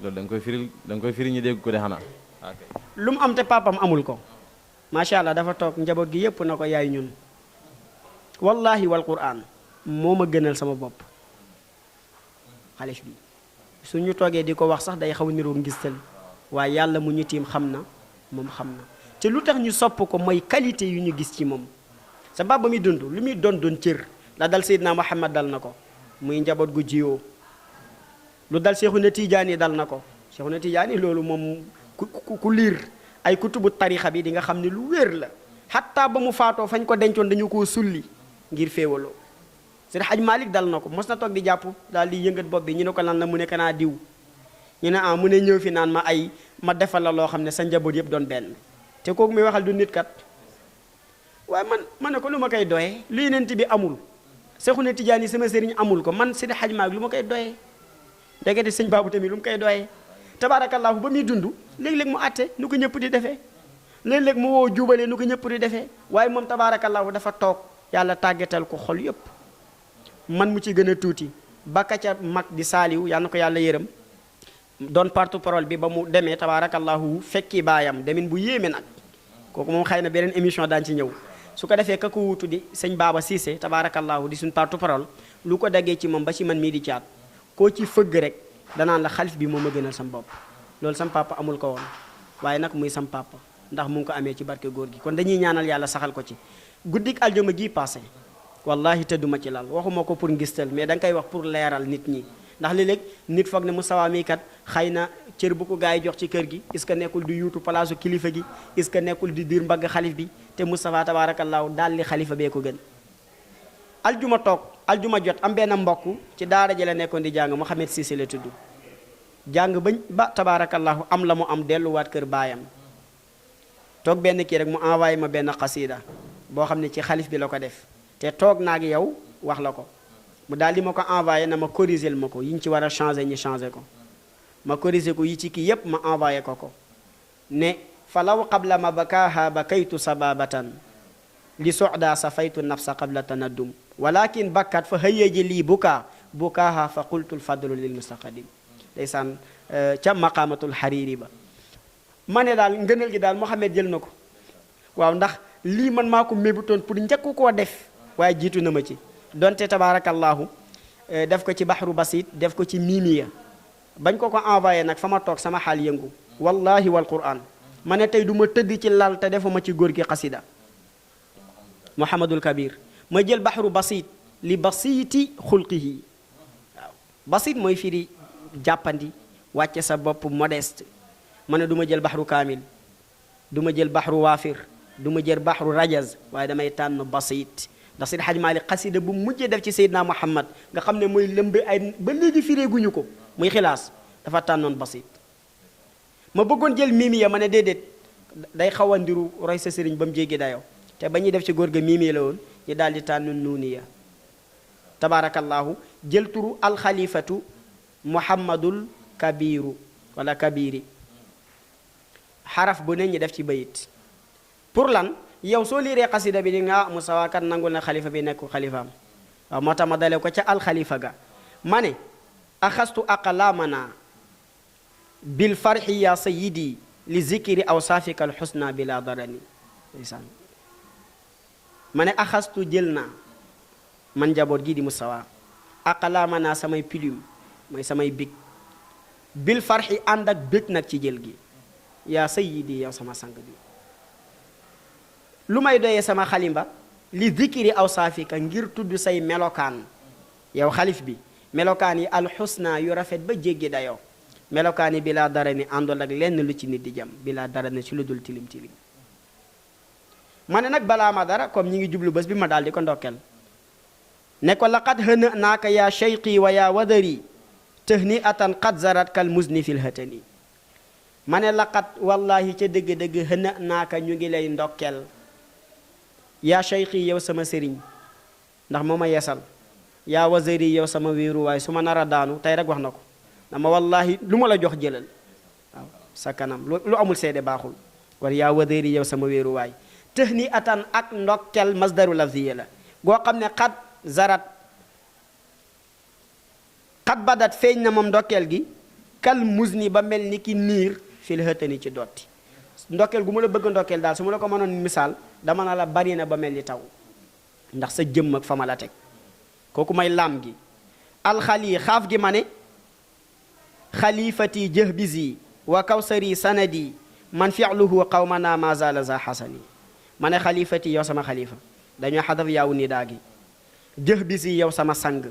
loolu da nga koy firi ñu dégg ko de xanaa. lu mu am te papam amul ko macha allah dafa toog njaboot gi yépp na ko yaay ñun wallahi wal quraan moo ma gënal sama bopp xalif bi suñu toogee di ko wax sax day xaw niroo ngistal waaye yàlla mu ñu tiim xam na moom xam na te lu tax ñu sopp ko mooy qualité yu ñu gis ci moom sa baba mi dund lu muy doon cër la dal Seydina Muhammad dal na ko muy njaboot gu jiyoo lu dal Seexuna Tijaani dal na ko Seexuna Tijaani loolu moom ku liir ay kutubu tarixa bi di nga xam ne lu wér la xatta ba mu faatoo fañ ko dencoon dañu koo sulli ngir féewaloo Seydi Haj Malik dal na ko mos na toog di jàpp daal di yëngat bopp bi ñu ne ko lan la mu ne kanaa diw ñu ne mu ne ñëw fi naan ma defal la loo xam ne sa njaboot yëpp doon benn te kooku muy waxal du nit kat waaye man ne ko lu ma koy doyee lu yenent bi amul Seexuna Tijaani sama sëriñ amul ko man Seydi Haj Malik lu ma koy doyee ndekete sëñ baabu tamit lu mu koy doyee tabaarakallaahu ba muy dund léeg-léeg mu àtte nu ko ñëpp di defee léeg-léeg mu woo jubalee nu ko ñëpp di defee waaye moom tabaarakallaahu dafa toog yàlla tàggatal ko xol yëpp man mu ci gën a tuuti bakka ca mag di saaliw yàlla na ko yàlla yërëm doon porte-parole bi ba mu demee tabaarakallaahu fekki baayam demin bu yéeme nag kooku moom xëy na beneen émission daan ci ñëw su ko defee ka ko wuutu di sëñ Baaba Cissé tabaarakallaahu di suñ porte-parole lu ko daggee ci moom ba ci man mii di caat koo ci fëgg rek danaan la xalif bi moom ma gënal sam bopp loolu sam papa amul ko woon waaye nag muy sam papa ndax mu ngi ko amee ci barke góor gi kon dañuy ñaanal yàlla saxal ko ci guddik aljuma gi passé wallahi tëdduma ci lal waxuma ko pour ngistal mais da nga koy wax pour leeral nit ñi ndax léeg-léeg nit foog ne Moustapha mii kat xëy na cër bu ko gars yi jox ci kër gi est-ce que nekkul di yuutu palaasu kilifa gi est-ce que nekkul di diir mbagg xalif bi te Moustapha tabaarakallaahu daal li xalifa bee ko gën aljuma jot am benn mbokk ci daara ji la nekkoon di jàng Mouhamed Cissé la tudd jàng ba tabaarakallaahu am la mu am delluwaat kër baayam toog benn kii rek mu envoyé ma benn xasida boo xam ne ci xalif bi la ko def te toog naa ak yow wax la ko mu daal di ma ko envoyé na ma corrigel ma ko yi ñu ci war a changé ñi changé ko ma corrigé ko yi ci kii yépp ma envoyé ko ne falaw qabla ma bakaaha bakaytu sababatan li soda safaytu nafsa qabla tanaddum walakin bakkat fa hëyeji lii bukaaha fa qultul fadlu lil mustaqadim ndeysaan ca maqamatul xariri ba ma ne daal ngëneel gi daal Mouhamed jël na ko waaw ndax lii man maa ko mébutoon pour njëkku koo def waaye jiitu na ma ci donte tabaarakallaahu def ko ci baxru basit def ko ci miimiya bañ ko envoyé nag fa ma toog sama xaal yëngu wallahi wal quran ma ne tey du ma tëdd ci lal te defuma ci góor gi xasida Mouhamadul Kabir ma jël baxru basit li basiti xulqihi waaw basit mooy firi jàppandi wàcce sa bopp modeste ma ne du ma jël baxru kaamil du ma jël baxru waafir du ma jël baxru rajaz waaye damay tànn basit ndax Seydi Hajji Maalik xasida bu mujjee def ci Seydina Muhammad nga xam ne mooy lëmb ay ba léegi fireeguñu ko muy xilaas dafa tànnoon basit ma bëggoon jël miimiya ma ne déedéet day xaw a ndiru roy sa sëriñ ba mu jéggi dayoo te ba ñuy def ci góor ga miimiya la woon ñu daal di tànn nuuniya tabaarakallaahu jël turu alxalifatu Muhammadul Kabiru wala Kabiri xaraf bu ne ñu def ci bayit pour lan yow soo liiree xasida bi di nga Musaa kat nangul na xalifa bi nekku xalifaam waaw moo tax ma dale ko ca alxalifa ga ma ne axastu aqlaamana bil farxi ya sayidi li zikri aw saafika alxusna bila darani ndeysaan ma ne axastu jël naa man njaboot gi di Musaa aqlaamana samay plume mooy samay big bil farxi ànd ak bég nag ci jël gi yaa sayidi yow sama sang bi lu may doyee sama xalimba li zikri aw saafika ngir tudd say melokaan yow xalif bi melokaan yi alxusna yu rafet ba jéggi dayoo melokaan yi bilaa dara ni àndoon ak lenn lu ci nit di jam bilaa dara ni ci lu dul tilim tilim ma ne nag balaa ma dara comme ñi ngi jublu bés bi ma daal di ko ndokkel ne ko laqad hëna naaka yaa cheyqi wa yaa wadari tëhni atan qad zarat kal muzni fil hatani ma ne laqat wallahi ca dëgg-dëgg hëna naaka ñu ngi lay ndokkeel yaa cheikhi yow sama sëriñ ndax moo ma yeesal yaa waziri yow sama wéeruwaay su ma nar a daanu tey rek wax na ko dama wallahi lu ma la jox jëlal waaw sa kanam lu amul seede baaxul kon yaa waziri yow sama wéeruwaay tëhni atan ak ndokkel masdaru lafziya la goo xam ne xat zarat xat badat feeñ na moom ndokkeel gi kal muzni ba mel ni ki niir fil hëttani ci dotti ndokkeel gu ma la bëgg ndokkeel daal su ma la ko mënoon misaal dama na la bari na ba mel ni taw ndax sa jëmm ak fa ma la teg kooku may laam gi alxali xaaf gi ma ne xalifati jëhbisi wa kawsari sanadi man fi'luhu qawmana ma zala za xasani ma ne xalifati yow sama xalifa dañoo xadaf yaawu ni daa gi jëhbisi yow sama sang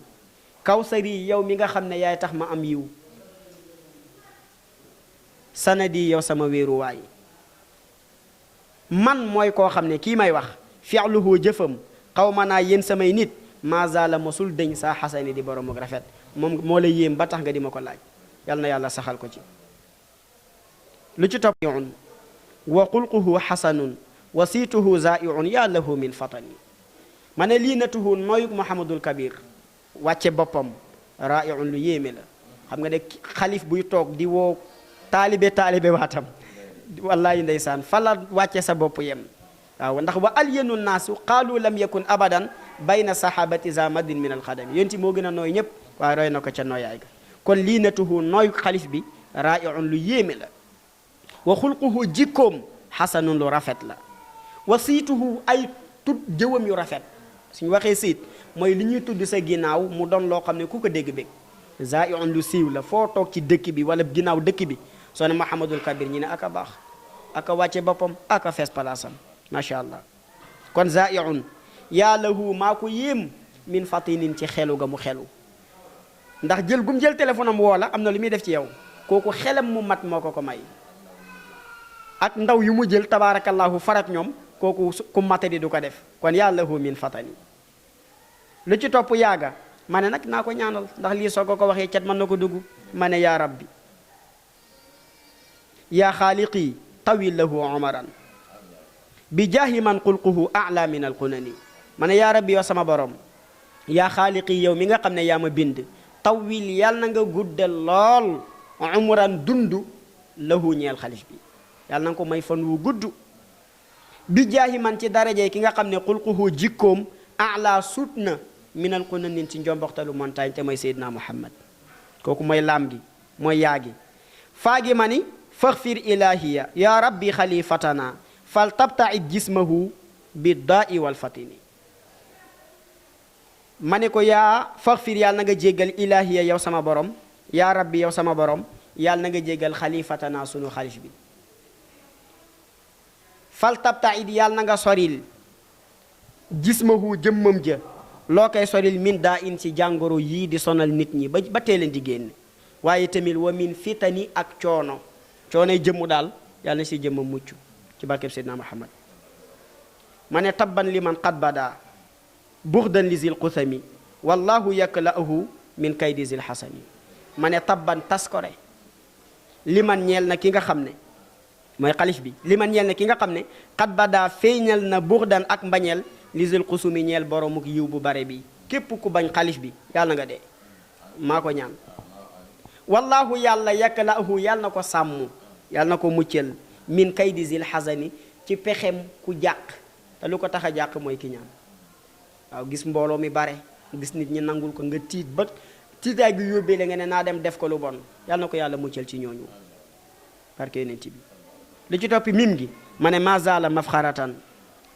kawsari yow mi nga xam ne yaay tax ma am yiw sanadi yow sama wéeruwaay man mooy koo xam ne kii may wax fi'luhu jëfam qawmana yéen samay nit ma zala mosul dëñ saa xasani di borom ak rafet moom moo la yéem ba tax nga di ma ko laaj yal na yàlla saxal ko ci lu ci topp wa xulquhu xasanun wa siituhu zaiun ya lahu min fatani ma ne lii natuhu nooyuk Muhammadul Kabir wàcce boppam raiun lu yéeme la xam nga ne xalif buy toog di woo taalibe waatam wallahi ndeysaan fa la wàcce sa bopp yem waaw ndax wa alyanu naasu qaalu lam yakun abadan bayna sahabati za madin min alxadami yonti moo gën a nooy ñëpp waaye roy na ko ca nooyaay ga kon lii natuhu nooy xalif bi raiun lu yéeme la wa xulquhu jikkoom xasanun lu rafet la wa siituhu ay tut jëwam yu rafet suñu waxee siit mooy li ñuy tudd sa ginnaaw mu doon loo xam ne ku ko dégg-bég zaiun lu siiw la foo toog ci dëkk bi wala ginnaaw dëkk bi soo ne Muhammadul Kabir ñi ne aka baax aka wàcce boppam aka fees palaasam macha allah kon zaiun yaa lahu maa ko yéem min fatinin ci xelu ga mu xelu ndax jël gum jël téléphone am woo la am na lu muy def ci yow kooku xelam mu mat moo ko may ak ndaw yu mu jël tabaarakallahu farak ñoom kooku ku matadi du ko def kon yaa lahu min fatani lu ci topp yaaga ma ne nag naa ko ñaanal ndax lii soo ko waxee cat mën na ko dugg ma ne yaa rabbi yaa xaaliqi tawil lahu umaran bi jaahi man xulquhu ala min alqunani ma ne yaa rabbi yow sama borom yaa xaaliqi yow mi nga xam ne yaa ma bind tawil yàlla na nga guddal lool umran dund lahu ñeel xalif bi yàlla na nga ko may fan wu gudd bi jaahi man ci daraje ki nga xam ne xulquhu jikkoom ala sut na min alqunanin ci njomboxtalu montagne te mooy Seydina Muhammad kooku mooy laam gi mooy yaa gi faa gi ma ni faxfir ilahiya ya rabbi xalifatana fal tabtaid jismahu bi daai wal fatini ma ne ko yaa faxfir yàlla na nga jéggal ilahiya yow sama borom yaa rabbi yow sama borom yàlla na nga jéggal xalifatana sunu xalif bi fal tabtaid yàlla na nga soril jismahu jëmmam ja loo koy soril min daa in ci jàngoro yii di sonal nit ñi ba tee leen di génn waaye tamit wa min fitani ak coonoy jëmmu daal yàlla na si jëmmam mucc ci barkeb Seydina Muhammad ma ne tabban li man qad bada buxdan li zil qusami wallahu yakla'uhu min kaydi zil xasani ma ne tabban taskore li man ñeel na ki nga xam ne mooy xalif bi li man ñeel na ki nga xam ne qad bada feeñal na buxdan ak mbañeel li zil qusumi ñeel boromuk yiw bu bare bi képp ku bañ xalif bi yàlla nga dee maa ko ñaan wallahu yàlla yakla'uhu yàlla na ko sàmm yàlla na ko muccal min kaydi zil xasani ci pexem ku jàq te lu ko tax a jàq mooy ki ñaan waaw gis mbooloo mi bare gis nit ñi nangul ko nga tiit ba tiitaay gi yóbbee la nga ne naa dem def ko lu bon yàlla na ko yàlla muccal ci ñooñu barke yonent bi li ci toppi mim gi ma ne mazala mafxaratan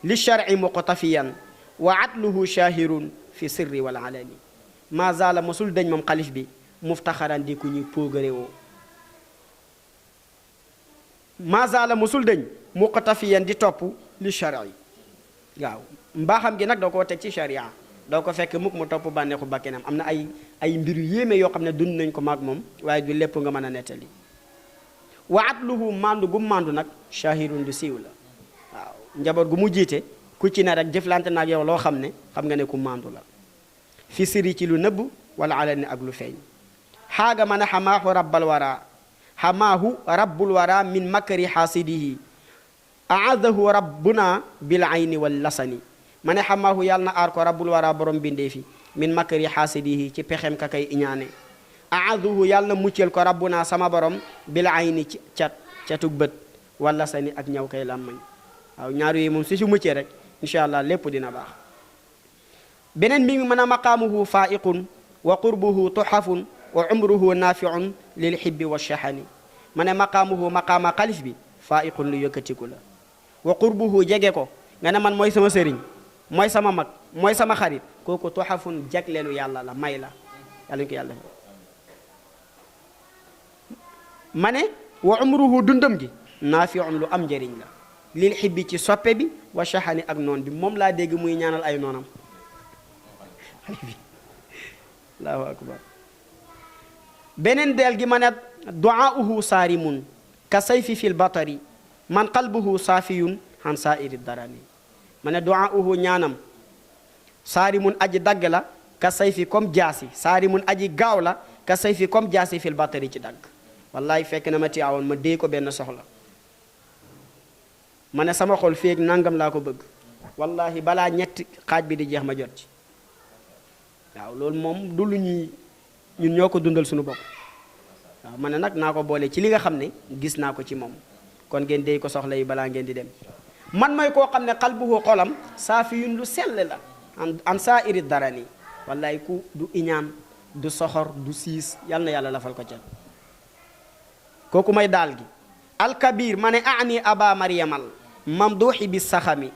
li shar'i muqtafiyan wa atluhu shahirun fi sirri wal alani mazala mosul dañ moom xalif bi muftaxaran di ku ñuy póogare woo mazala mosul dañ muqtafiyan di topp li shar'i waaw mbaaxam gi nag doo ko teg ci sharia doo ko fekk mukk mu topp bànneexu bakkenam am na ay mbir yu yéeme yoo xam ne dund nañ ko maag moom waaye du lépp nga mën a nettali wa atluhu mandu gu mandu nag shahirun du siiw la waaw njaboot gu mu jiite ku ci ne rek jëflante naag yow loo xam ne xam nga ne ku mandu la fi siri ci lu nëbb wala alani ak lu feeñ xaaga man a xamaahu rabbul wara min makari xaasidihi aadahu rabbuna bil ayni wal lasani ma ne xamaahu yàlla na aar ko rabbul wara borom bindee fi min makari xaasidihi ci pexem ka kay iñaane aadahu yàlla na muccal ko rabbuna sama borom bil ayni ci catug bët wal lasani ak ñaw kay làmmañ waaw ñaar yooyu moom su si muccee rek incha allah lépp dina baax beneen bi mën a maqaamuhu faiqun wa qurbuhu tuxafun wa umruhu naafiun lil xibbi wa shahani ma ne maqaamuhu maqaama xalif bi faiqun lu yëkkatiku la wa qurbuhu jege ko nga ne man mooy sama sëriñ mooy sama mag mooy sama xarit kooku tuxafun jagleelu yàlla la may la yàlla ñu ko yàlla ma ne wa umruhu dundam gi naafiun lu am njëriñ la lil xibbi ci soppe bi wa shahani ak noon bi moom laa dégg muy ñaanal ay noonam allahu akbar beneen del gi ma ne duaauhu saarimun ka sayfi fil batari man qalbuhu saafiyun han saairi darani ma ne duaauhu ñaanam saarimun aji dagg la ka sayfi comme jaasi saarimun aji gaaw la ka sayfi comme jaasi fil batari ci dagg wallahi fekk na ma tiyaawoon ma dee ko benn soxla ma ne sama xol feeg nangam laa ko bëgg wallahi balaa ñetti xaaj bi di jeex ma jot ci waaw loolu moom du lu ñuy ñun ñoo ko dundal suñu bopp waaw ma ne nag naa ko boole ci li nga xam ne gis naa ko ci moom kon ngeen dey ko soxla yi balaa ngeen di dem man mooy koo xam ne xalbuhu xolam saafiyun lu sell la an saa iri dara nii wallaay ku du iñaan du soxor du siis yal na yàlla lafal ko ca kooku may daal gi alkabir ma ne ani aba mariamal mamduuxi bi saxami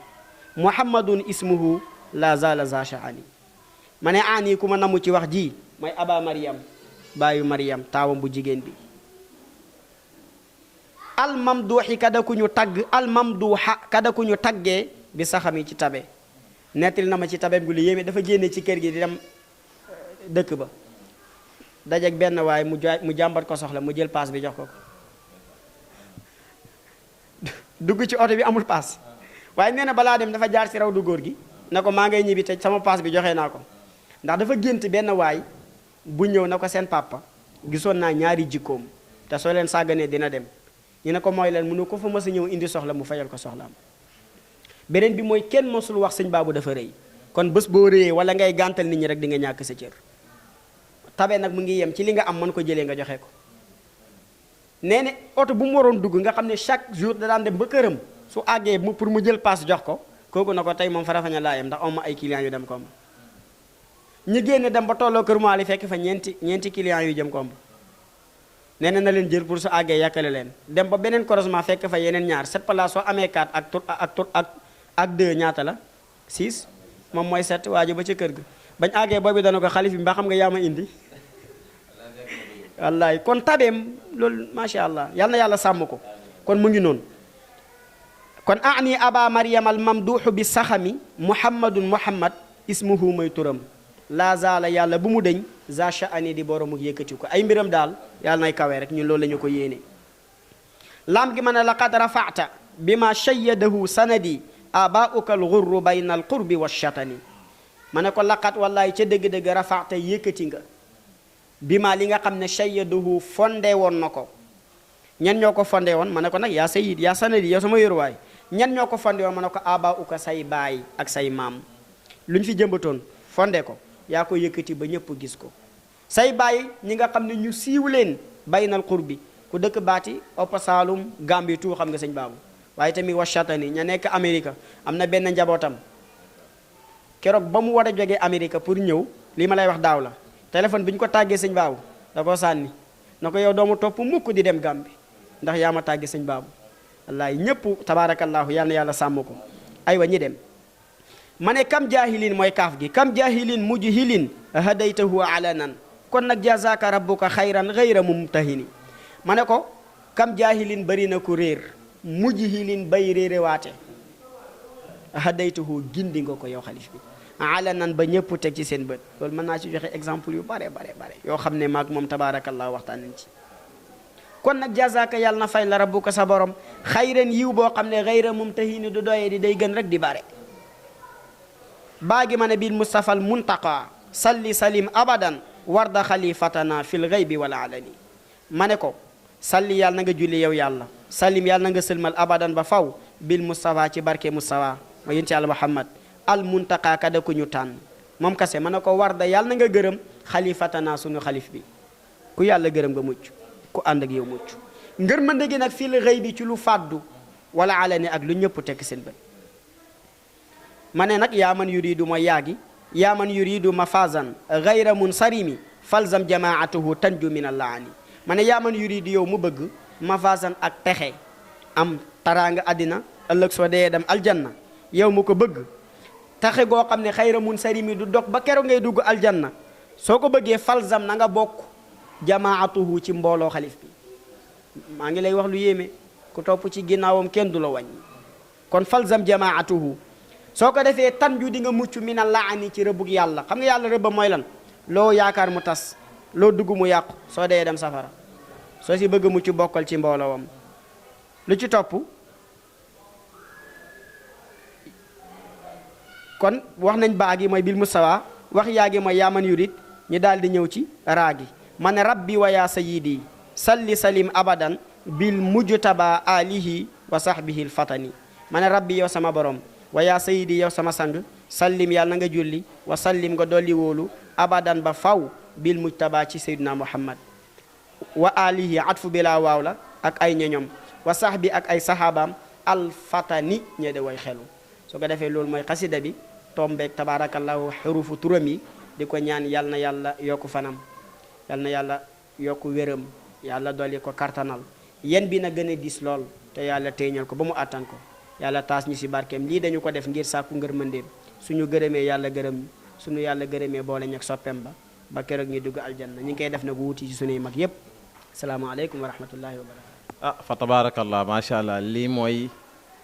muhammadun ismuhu la zala za shaani ma ne ani ku ma namu ci wax ji mooy aba mariam baayu mariam taawam bu jigéen bi almamduuxi kada ku ñu tagg almamduuxa kada ku ñu taggee bi saxami ci tabe nettali na ma ci tabeem gu lu yéeme dafa génne ci kër gi di dem dëkk ba dajeek benn waaye mu jàmbat ko soxla mu jël paas bi jox ko dugg ci oto bi amul paas waaye nee na balaa dem dafa jaar ci raw du góor gi na ko maa ngay ñibbi te sama paas bi joxe naa ko ndax dafa gént benn waay bu ñëw na ko seen papa gisoon naa ñaari jikkoom te soo leen sàgganee dina dem ñu ne ko mooy leen mënu ko fa mës a ñëw indi soxla mu fajal ko soxlaam beneen bi mooy kenn mosul wax sëñ baabu dafa rëy kon bés boo rëyee wala ngay gàntal nit ñi rek di nga ñàkk sa cër tabe nag mu ngi yem ci li nga am mën ko jëlee nga joxe ko nee ne oto bu mu waroon dugg nga xam ne chaque jour da daan dem ba këram su àggee mu pour mu jël paas jox ko kooku na ko tey moom farafaña laa yem ndax am ay clients yu dem komb ñi génne dem ba tolloo kër Maali fekk fa ñeenti clients yu jëm komb nee na leen jël pour su àggee yàkkale leen dem ba beneen croisement fekk fa yeneen ñaar cette place soo amee 4 ak 2 ñaata la 6 moom mooy 7 waaju ba ca kër ga bañ àggee boobu dana ko xalif bi mbaa xam nga yaa ma indi wallaay kon tabeem loolu macha allah yal na yàlla sàmm ko kon mu ngi noonu kon ani aba mariam al mamduuxu bi saxami muhammad ismuhu mooy turam la zaala yàlla bu mu deñ za sha'ani di boroomu yëkkati ko ay mbiram daal yàlla nay kawee rek ñun loolu la ñu ko yéene lam gi ma ne laqad rafa'ta bi ma shayyadahu sanadi abaa'uka al ghurru bayna al qurbi wa shatani ma ne ko laqad wallaay ca dëgg-dëgg rafa'ta yëkkati nga bi ma li nga xam ne shayyadahu fondé woon na ko ñan ñoo ko fondé woon ma ne ko nag yaa sayyid yaa sanadi yow sama yoruwaay ñan ñoo ko fondé woon ma ne ko abaa'uka say baay ak say maam lu ñu fi jëmbatoon fondé ko yaa ko yëkkati ba ñëpp gis ko say baay ñi nga xam ne ñu siiw leen baynal qurbi ku dëkk baati Oppa Saalum Gambie tout xam nga sëñ baabu waaye tamit washatani ña nekk Amérique am na benn njabootam keroog ba mu war a jógee Amérique pour ñëw lii ma lay wax daaw la téléphone bi ñu ko tàggee sëñ baabu da koo sànni na ko yow doomu topp mukk di dem Gambie ndax yaa ma tàggee sëñ baabu wallaay ñëpp tabaarakallaahu yal na yàlla sàmm ko aywa ñi dem ma ne kam jaahilin mooy kaaf gi kam jaahilin mujhilin hadaytahu alanan kon nag jazaaka rabbuka xayran xayra mumtahini ma ne ko kam jaahilin bari na ku réer mujhilin bay réerewaate hadaytahu gindi nga ko yow xalif bi alanan ba ñëpp teg ci seen bët loolu mën naa ci joxe exemple yu bare yoo xam ne maag moom tabaarakallah waxtaan nañ ci kon nag jazaaka yàlla na fay la rabbuka sa borom xayran yiw boo xam ne xayra mumtahini du doyee di day gën rek di bare baagi ma ne bil mustafa al muntaqa salli salim abadan warda xalifatana fil ghaybi wal alani ma ne ko salli yàlla na nga julli yow yàlla sallim yàlla na nga sëlmal abadan ba faw bil Mustafa ci barke Mustafa ma yonent yàlla Muhammad al muntaqa kada ku ñu tànn moom kase ma ne ko warda yàlla na nga gërëm xalifatana sunu xalif bi ku yàlla gërëm nga mucc ku ànd ak yow mucc ngërmande gi nag fil ghaybi ci lu fàddu wala alani ak lu ñëpp tekk seen bët ma ne nag yaa man yuridu ma yaagi yaa man yuridu mafazan ghayra munsarimi falzam jamaatuhu tanju min allaani ma ne yaa man yuridu yow mu bëgg mafazan ak texe am taraanga àddina ëllëg soo dee dem aljanna yow mu ko bëgg texe goo xam ne xayra munsarimi du dog ba keroog ngay dugg aljanna soo ko bëggee falzam na nga bokk jamaatuhu ci mbooloo xalif bi maa ngi lay wax lu yéeme ku topp ci ginnaawam kenn du la wàññi kon falzam jamaatuhu soo ko defee tanju di nga mucc mina laani ci rëbbug yàlla xam nga yàlla rëbba mooy lan loo yaakaar mu tas loo dugg mu yàqu soo dee dem safara soo si bëgg mucc bokkal ci mbooloowam lu ci topp kon wax nañ baa gi mooy bil mustawa wax yaa gi mooy yaaman yurit ñu daal di ñëw ci raa gi ma ne rabbi wa yaa sayidi salli salim abadan bil mujtaba alihi wa sahbihi lfatani ma ne rabbi yow sama borom wa yaa sayidi yow sama sang sallim yàlla na nga julli wa sallim nga dolli wóolu abadan ba faw bil mujtaba ci sayyidina muhammad wa alihi atfu bi laa waaw la ak ay ñoñom wa sahbi ak ay sahabaam alfatani ñe de way xelu soo ko defee loolu mooy xasida bi tombeeg tabarakallahu xurufu turam yi di ko ñaan yal na yàlla yokku fanam yal na yàlla yokku wéram yàlla dolli ko kartanal yen bi na gën a dis lool te yàlla téeñal ko ba mu àttan ko yàlla taas ñu si barkeem lii dañu ko def ngir sàkku ngërmandeem suñu gërëmee yàlla gërëm suñu yàlla gërëmee boole ñeg soppeem ba keroog ñu dugg aljanna ñu ngi koy def nag wuuti ci suñuy mag yépp asalaamaaleykum wa rahmatullahi wa barakatu fa tabarakallah macha allah lii mooy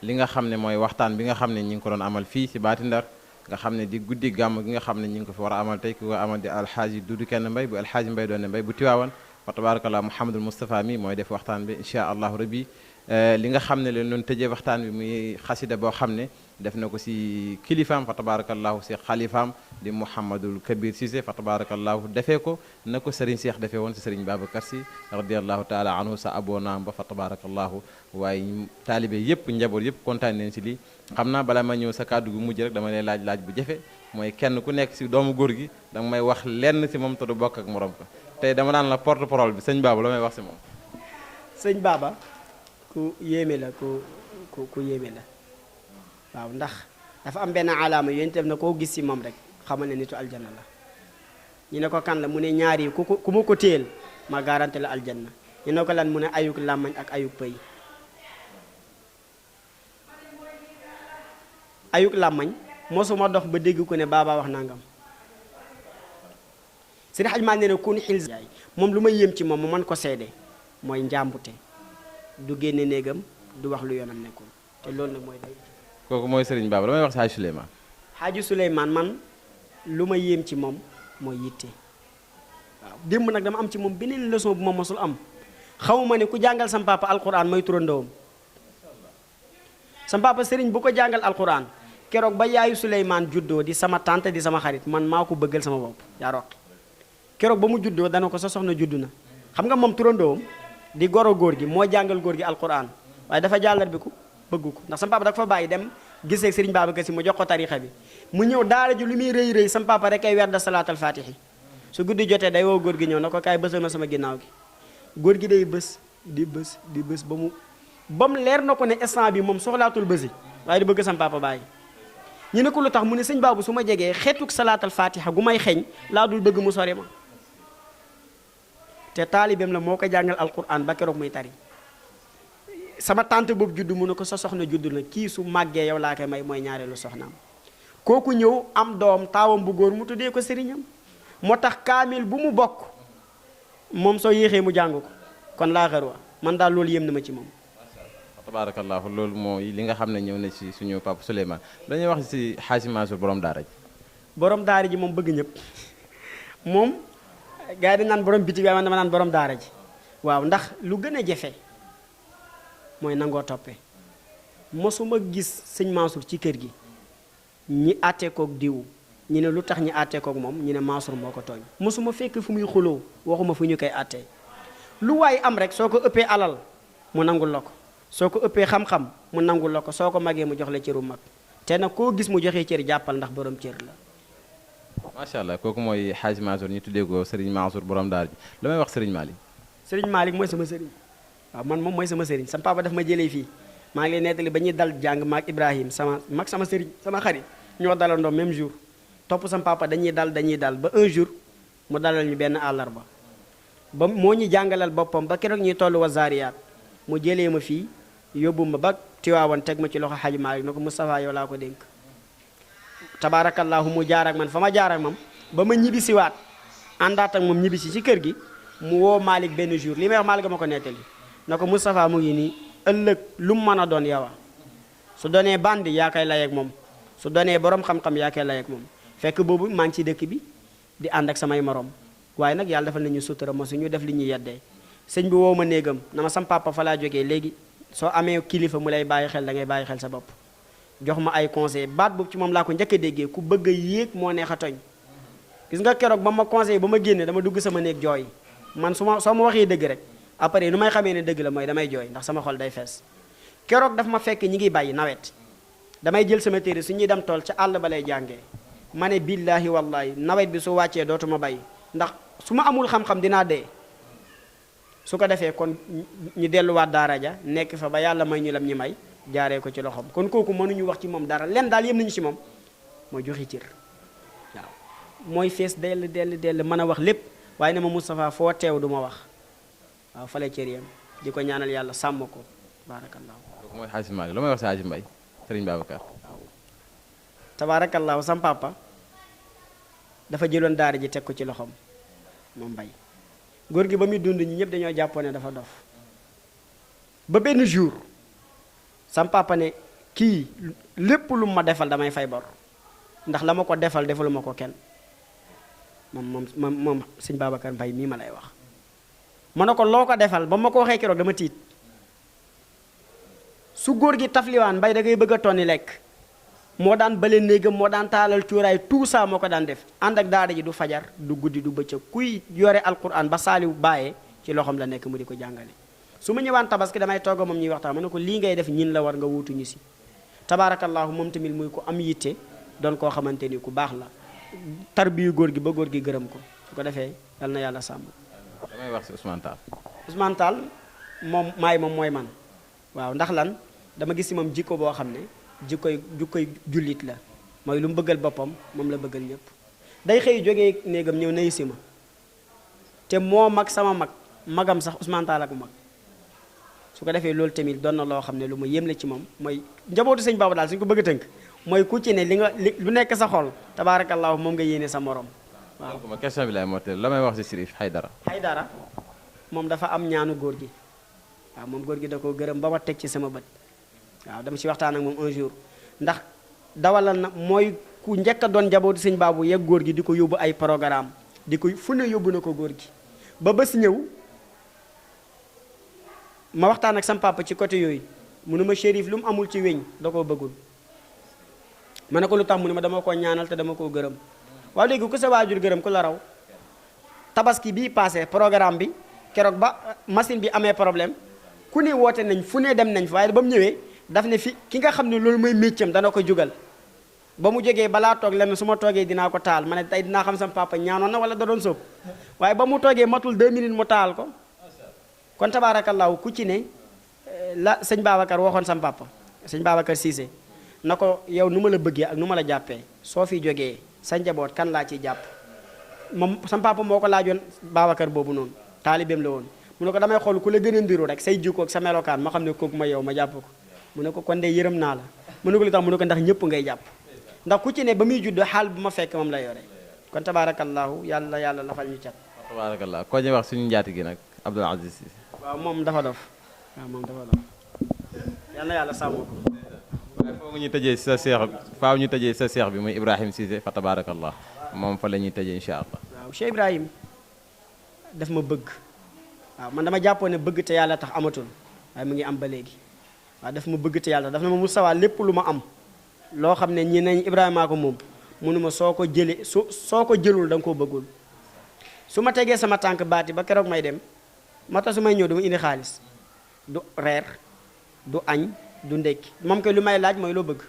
li nga xam ne mooy waxtaan bi nga xam ne ñi ngi ko doon amal fii si Baati Ndar nga xam ne di guddi gàmm gi nga xam ne ñi ngi ko fi war a amal tey ki ko amal di alxaaji Dudu Kenn Mbay bu alxaaji Mbay doon Mbay bu Tiwaawan fa tabarakallah Mouhamadul Moustapha mi mooy def waxtaan bi incha allahu rabbi li nga xam ne leen doon tëjee waxtaan bi muy xasida boo xam ne def na ko si kilifaam fa tabarakallahu si xalifaam di Mouhamadul Kabir Cissé fa tabarakallahu defee ko na ko Serigne Cheikh defee woon si Serigne Babacar Sy radiallahu taala anhu sa aboonaam ba fa tabarakallahu waaye taalibe yëpp njaboot yëpp kontaan neen si lii xam naa bala ma ñëw sa kàddu gu mujj rek dama lay laaj bu jafe mooy kenn ku nekk si doomu góor gi danga may wax lenn si moom te du bokk ak morom ko tey dama daan la porte parole bi sëñ Baba la may wax si moom. sëñ Baba ku yéeme la ku yéeme la waaw ndax dafa am benn alaama yéen itam na koo gis si moom rek xamal ne nitu aljanna la ñu ne ko kan la mu ne ñaar yi ku ma ko téyel ma garanté la aljanna ñu ne ko lan mu ne ayuk làmmañ ak ayuk pëy ayuk làmmañ mosuma dox ba dégg ko ne Baba wax nangam Sëriñ Haj Maalik nee na kun xil yaay moom lu ma yéem ci moom mu mën ko seede mooy njàmbute du génne néegam du wax lu yoonam nekkul te loolu nag mooy day kooku mooy Serigne Baba damay wax si Haji Souleymane Haji Souleymane man lu ma yéem ci moom mooy yitte waaw démb nag dama am ci moom beneen leçon bu ma mosul am xamuma ne ku jàngal sam papa alquran mooy turandoom sam papa Serigne bu ko jàngal alquran keroog ba yaayu Souleymane juddoo di sama tante di sama xarit man maa ko bëggal sama bopp yaa roqi keroog ba mu juddoo dana ko sa soxna juddu na xam nga moom turandoom di goro góor gi moo jàngal góor gi alquran waaye dafa jàllar bi ko bëgg ko ndax sam papa dafa fa bàyyi dem gisee Serigne Babacar Sy mu jox ko tarixa bi mu ñëw daara ji lu muy rëy rëy sam papa rek ay werda salaatal fatihi su guddi jotee day woo góor gi ñëw na ko kaay bësal ma sama ginnaaw gi góor gi day bës di bës ba mu leer na ko ne instant bi moom soxlaatul bësi waaye di bëgg sam papa bàyyi ñu ne ko lu tax mu ne sëñ Baabu su ma jegee xeetuk salaatal fatiha gu may xeeñ laa dul bëgg mu sori ma te taalibeem la moo ko jàngal alquran ba keroog muy tari sama tante boobu juddu mu ne ko sa soxna juddu na kii su màggee yow laa koy may mooy ñaareelu soxnaam kooku ñëw am doom taawam bu góor mu tuddee ko sëriñam moo tax kaamil bu mu bokk moom soo yéexee mu jàng ko kon laa xarwa man daal loolu yéem na ma ci moom tabarakallahu loolu mooy li nga xam ne ñëw na ci suñu papa Souleymane dañuy wax ci Hadji Mansour borom daara ji borom daara ji moom bëgg ñëpp moom gars yi dañ naan borom biti waaye man dama naan borom daara ji waaw ndax lu gën a jafe mooy nangoo toppe mosuma gis sëñ Mansour ci kër gi ñi àtte koog diw ñu ne lu tax ñu àttee kook moom ñu ne Mansour moo ko tooñ mosuma fekk fu muy xuloo waxuma fu ñu koy àttee lu waay am rek soo ko ëppee alal mu nangul la ko soo ko ëppee xam-xam mu nangul la ko soo ko magee mu jox la cëru mag te nag koo gis mu joxee cër jàppal ndax borom cër la. macha allah kooku mooy Hadj Mansour ñu tuddee ko Serigne Mansour borom daara ji lu may wax Serigne Malick. Serigne Malick mooy sama sëriñ waaw man moom mooy sama sëriñ sama papa daf ma jëlee fii maa ngi lay nettali ba ñuy dal jàng maag Ibrahim sama sëriñ sama xarit ñoo dalandoo même jour topp sama papa dañuy dal ba un jour mu dalal ñu benn àllarba ba moo ñu jàngalal boppam ba keroog ñuy tollu wa zaariyaat mu jëlee ma fii yóbbu ma ba Tiwaawan teg ma ci loxo Hadj Malick na ko Moustapha yow laa ko dénk tabaarakallaahu mu jaar ak man fa ma jaar ak moom ba ma ñibbisiwaat àndaat ak moom ñibbisi ci kër gi mu woo Malick benn jour li may wax Malick ma ko nettali na ko Moustapha mu ngi nii ëllëg lu mu mën a doon yow su doonee bandi yaa koy lay ak moom su doonee borom xam-xam yaa koy lay ak moom fekk boobu maa ngi ci dëkk bi di ànd ak samay morom waaye nag yàlla defal nañu sutura ma su ñu def li ñuy yeddee sëñ bi woo ma néegam na ma sam papa fa laa jógee léegi soo amee kilifa mu lay bàyyi xel da ngay bàyyi xel sa bopp jox ma ay conseil baat boobu ci moom laa ko njëkk a déggee ku bëgg a yéeg moo neex a toñ gis nga keroog ba ma conseil ba ma génne dama dugg sama néeg jooy man soo ma waxee dëgg rek après nu may xamee ne dëgg la mooy damay jooy ndax sama xol day fees keroog daf ma fekk ñi ngi bàyyi nawet damay jël sama téere su ñuy dem tool ca àll ba lay jàngee ma ne billaahi wallaahi nawet bi su wàccee dootuma bay ndax su ma amul xam-xam dinaa dee su ko defee kon ñu delluwaat daara ja nekk fa ba yàlla may ñu lam ñi may jaaree ko ci loxoom kon kooku mënuñu wax ci moom dara len daal yëm nañu ci moom mooy joxe cër waaw mooy fees dell mën a wax lépp waaye ne ma Moustapha foo teew du ma wax waaw fale cër yam di ko ñaanal yàlla sàmm ko baarakallaahu kooku mooy Hadj Malick lu may wax si Hadj Mbaye Serigne Babacar. waaw tabaarakallaahu sam papa dafa jëloon daara ji teg ko ci loxoom moom Mbaye góor gi ba muy dund ñi ñëpp dañoo jàppoon ne dafa dof ba benn jour sam papa ne kii lépp lu ma defal damay fay bor ndax la ma ko defal defaluma ko kenn moom sëñ Babacar Mbaye mii ma lay wax ma ne ko loo ko defal ba ma ko waxee keroog dama tiit su góor gi tafliwaan Mbaye da ngay bëgg a tonni lekk moo daan bale néegam moo daan taalal cuuraay tout ça moo ko daan def ànd ak daara ji du fajar du guddi du bëccëg kuy yore alquran ba saaliw bàyyee ci loxoom la nekk mu di ko jàngale su ma ñëwaan tabaski damay togg moom ñuy waxtaan ma ne ko lii ngay def ñin la war nga wuutuñu si tabaarakallaahu moom tamit muy ko am yitte doon koo xamante ni ku baax la tarbiyu góor gi ba góor gi gërëm ko su ko defee yal na yàlla sàmm. damay wax si Ousmane Tall. Ousmane Tall moom mooy man waaw ndax lan dama gis si moom jikko boo xam ne jikkoy jullit la mooy lu mu bëggal boppam moom la bëggal ñëpp day xëy jógee néegam ñëw nayu si ma te moo mag sama magam sax Ousmane Tall ak mag su ko defee loolu tamit doon na loo xam ne lu ma yéem la ci moom mooy njabootu sëñ Baba daal suñu ko bëgg a tënk mooy ku ci ne lu nekk sa xol tabaarakallaahu moom nga yéene sa morom waaw. donc ma question bi laay mottali la may wax si Chérif Haydara. Haydara moom dafa am ñaanu góor gi waaw moom góor gi da koo gërëm ba ma teg ci sama bët waaw dama ci waxtaan ak moom un jour ndax dawalal na mooy ku njëkk a doon njabootu sëñ Baabu yegg góor gi di ko yóbbu ay programme di ko fu ne yóbbu na ko góor gi ba bés ñëw ma waxtaan ak sam papa ci côté yooyu mu ne ma Chérif lu mu amul ci weñ da koo bëggul ma ne ko lu tax mu ne ma dama koo ñaanal te dama koo gërëm waaw léegi ku sa waajur gërëm ku la raw tabaski bii passé programme bi keroog ba machine bi amee problème ku ne woote nañ fu ne dem nañ fa waaye ba mu ñëwee daf ne fi ki nga xam ne loolu mooy méccam dana ko jugal ba mu jógee balaa toog lenn su ma toogee dinaa ko taal ma ne tey dinaa xam sam papa ñaanoon na wala da doon sóob waaye ba mu toogee matul 2 minutes mu taal ko kon tabaarakallaahu ku ci ne la sëñ Babacar waxoon sam papa sëñ Babacar Cissé na ko yow nu ma la bëggee ak nu ma la jàppee soo fi jógee sa njaboot kan laa ciy jàpp moom sam papa moo ko laajoon Babacar boobu noonu taalibeem la woon mu ne ko damay xool ku la gën a ndiru rek say jikko ak sa melokaan ma xam ne kooku ma yow ma jàpp ko mu ne ko kon de yërëm naa la mu ne ko li tax mu ne ko ndax ñëpp ngay jàpp ndax ku ci ne ba muy judd xaal bu ma fekk moom la yore kon tabaarakallaahu yàlla lafal ñu cat tabaarakallaahu ko ñu wax suñu njaati gi nag Abdoul Aziz Cissé. waaw moom dafa dof waaw moom dafa dof yal na yàlla sàmm ko waaye foofu ñu tëjee sa seex faaw ñu tëjee sa seex bi muy Ibrahim Cissé fa tabaarakallah moom fa la ñuy tëjee incha allah. waaw Cheikh Ibrahim daf ma bëgg waaw man dama jàppoon ne bëgg te yàlla tax amatul waaye mu ngi am ba léegi waaw daf ma bëgg te yàlla daf na ma Moustapha lépp lu ma am loo xam ne ñi nañ Ibrahima ko moom munuma soo ko jëlee soo ko jëlul da nga koo bëggul. su ma tegee sama tànk baati ba keroog may dem moo tax su may ñëw dama indi xaalis du reer du añ du ndekki moom koy lu may laaj mooy loo bëgg.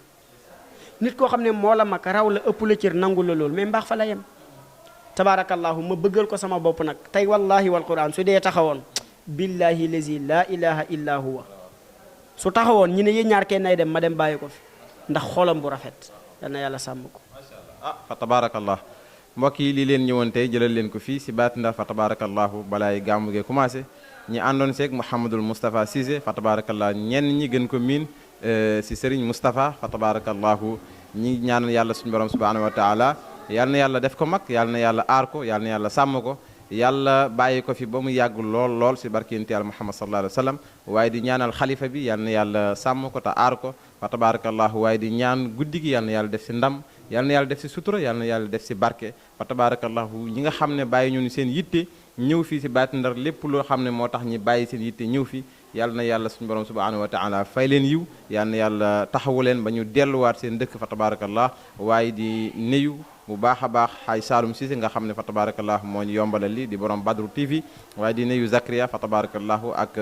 nit koo xam ne moo la mag raw la ëpp la cër nangu la loolu mais mbaax fa la yem. tabaarakallaahu ma bëggal ko sama bopp nag tey wallahi wal quran su dee taxawoon billahi lazi laa ilaha illa huwa su taxawoon ñu ne yéen ñaar kenn nay dem ma dem bàyyi ko fi ndax xolam bu rafet yal na yàlla sàmm ko. fa tabaarakallah mbokk yi lii leen ñëwoon tey jëlal leen ko fii si Baati Ndar fa tabaarakallahu balaay gàmmu gee commencé ñi àndoon seeg Mouhamadul Moustapha Cissé fa tabaarakallah ñenn ñi gën ko miin si Serigne Moustapha fa tabaarakallahu ñi ñaanal yàlla suñu borom subhanahu wa taala yal na yàlla def ko mag yal na yàlla aar ko yal na yàlla sàmm ko yàlla bàyyi ko fi ba mu yàgg lool si barke yonent yàlla Muhammad sallallahu alayhi wa sallam waaye di ñaanal xalifa bi yal na yàlla sàmm ko te aar ko fa tabaarakallahu waaye di ñaan guddi gi yal na yàlla def si ndam yal na yàlla def si sutura yal na yàlla def si barke fa tabaarakallahu ñi nga xam ne bàyyi ñu seen yitte ñëw fii si Baati Ndar lépp loo xam ne moo tax ñi bàyyi seen yitte ñëw fi yal na yàlla suñu borom subhanahu wa taala fay leen yiw yal na yàlla taxawu leen ba ñu delluwaat seen dëkk fa tabaarakallah waaye di nuyu bu baax a baax xaaj Saloum Cissé nga xam ne fa tabaarakallah moo ñu yombalal li di borom Badru TV waaye di nuyu Zakria fa tabaarakallahu ak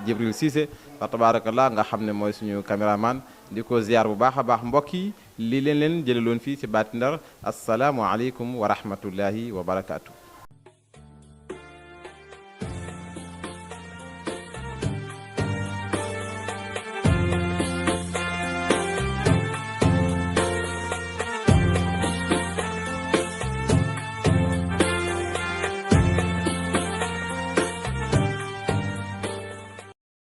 Jibril Cissé fa tabaarakallah nga xam ne mooy suñu caméraman di ko ziar bu baax a baax mbokk yi lii leen jëlaloon fii si Baati Ndar asalaamu aleykum wa rahmatullahi wa barakaatu.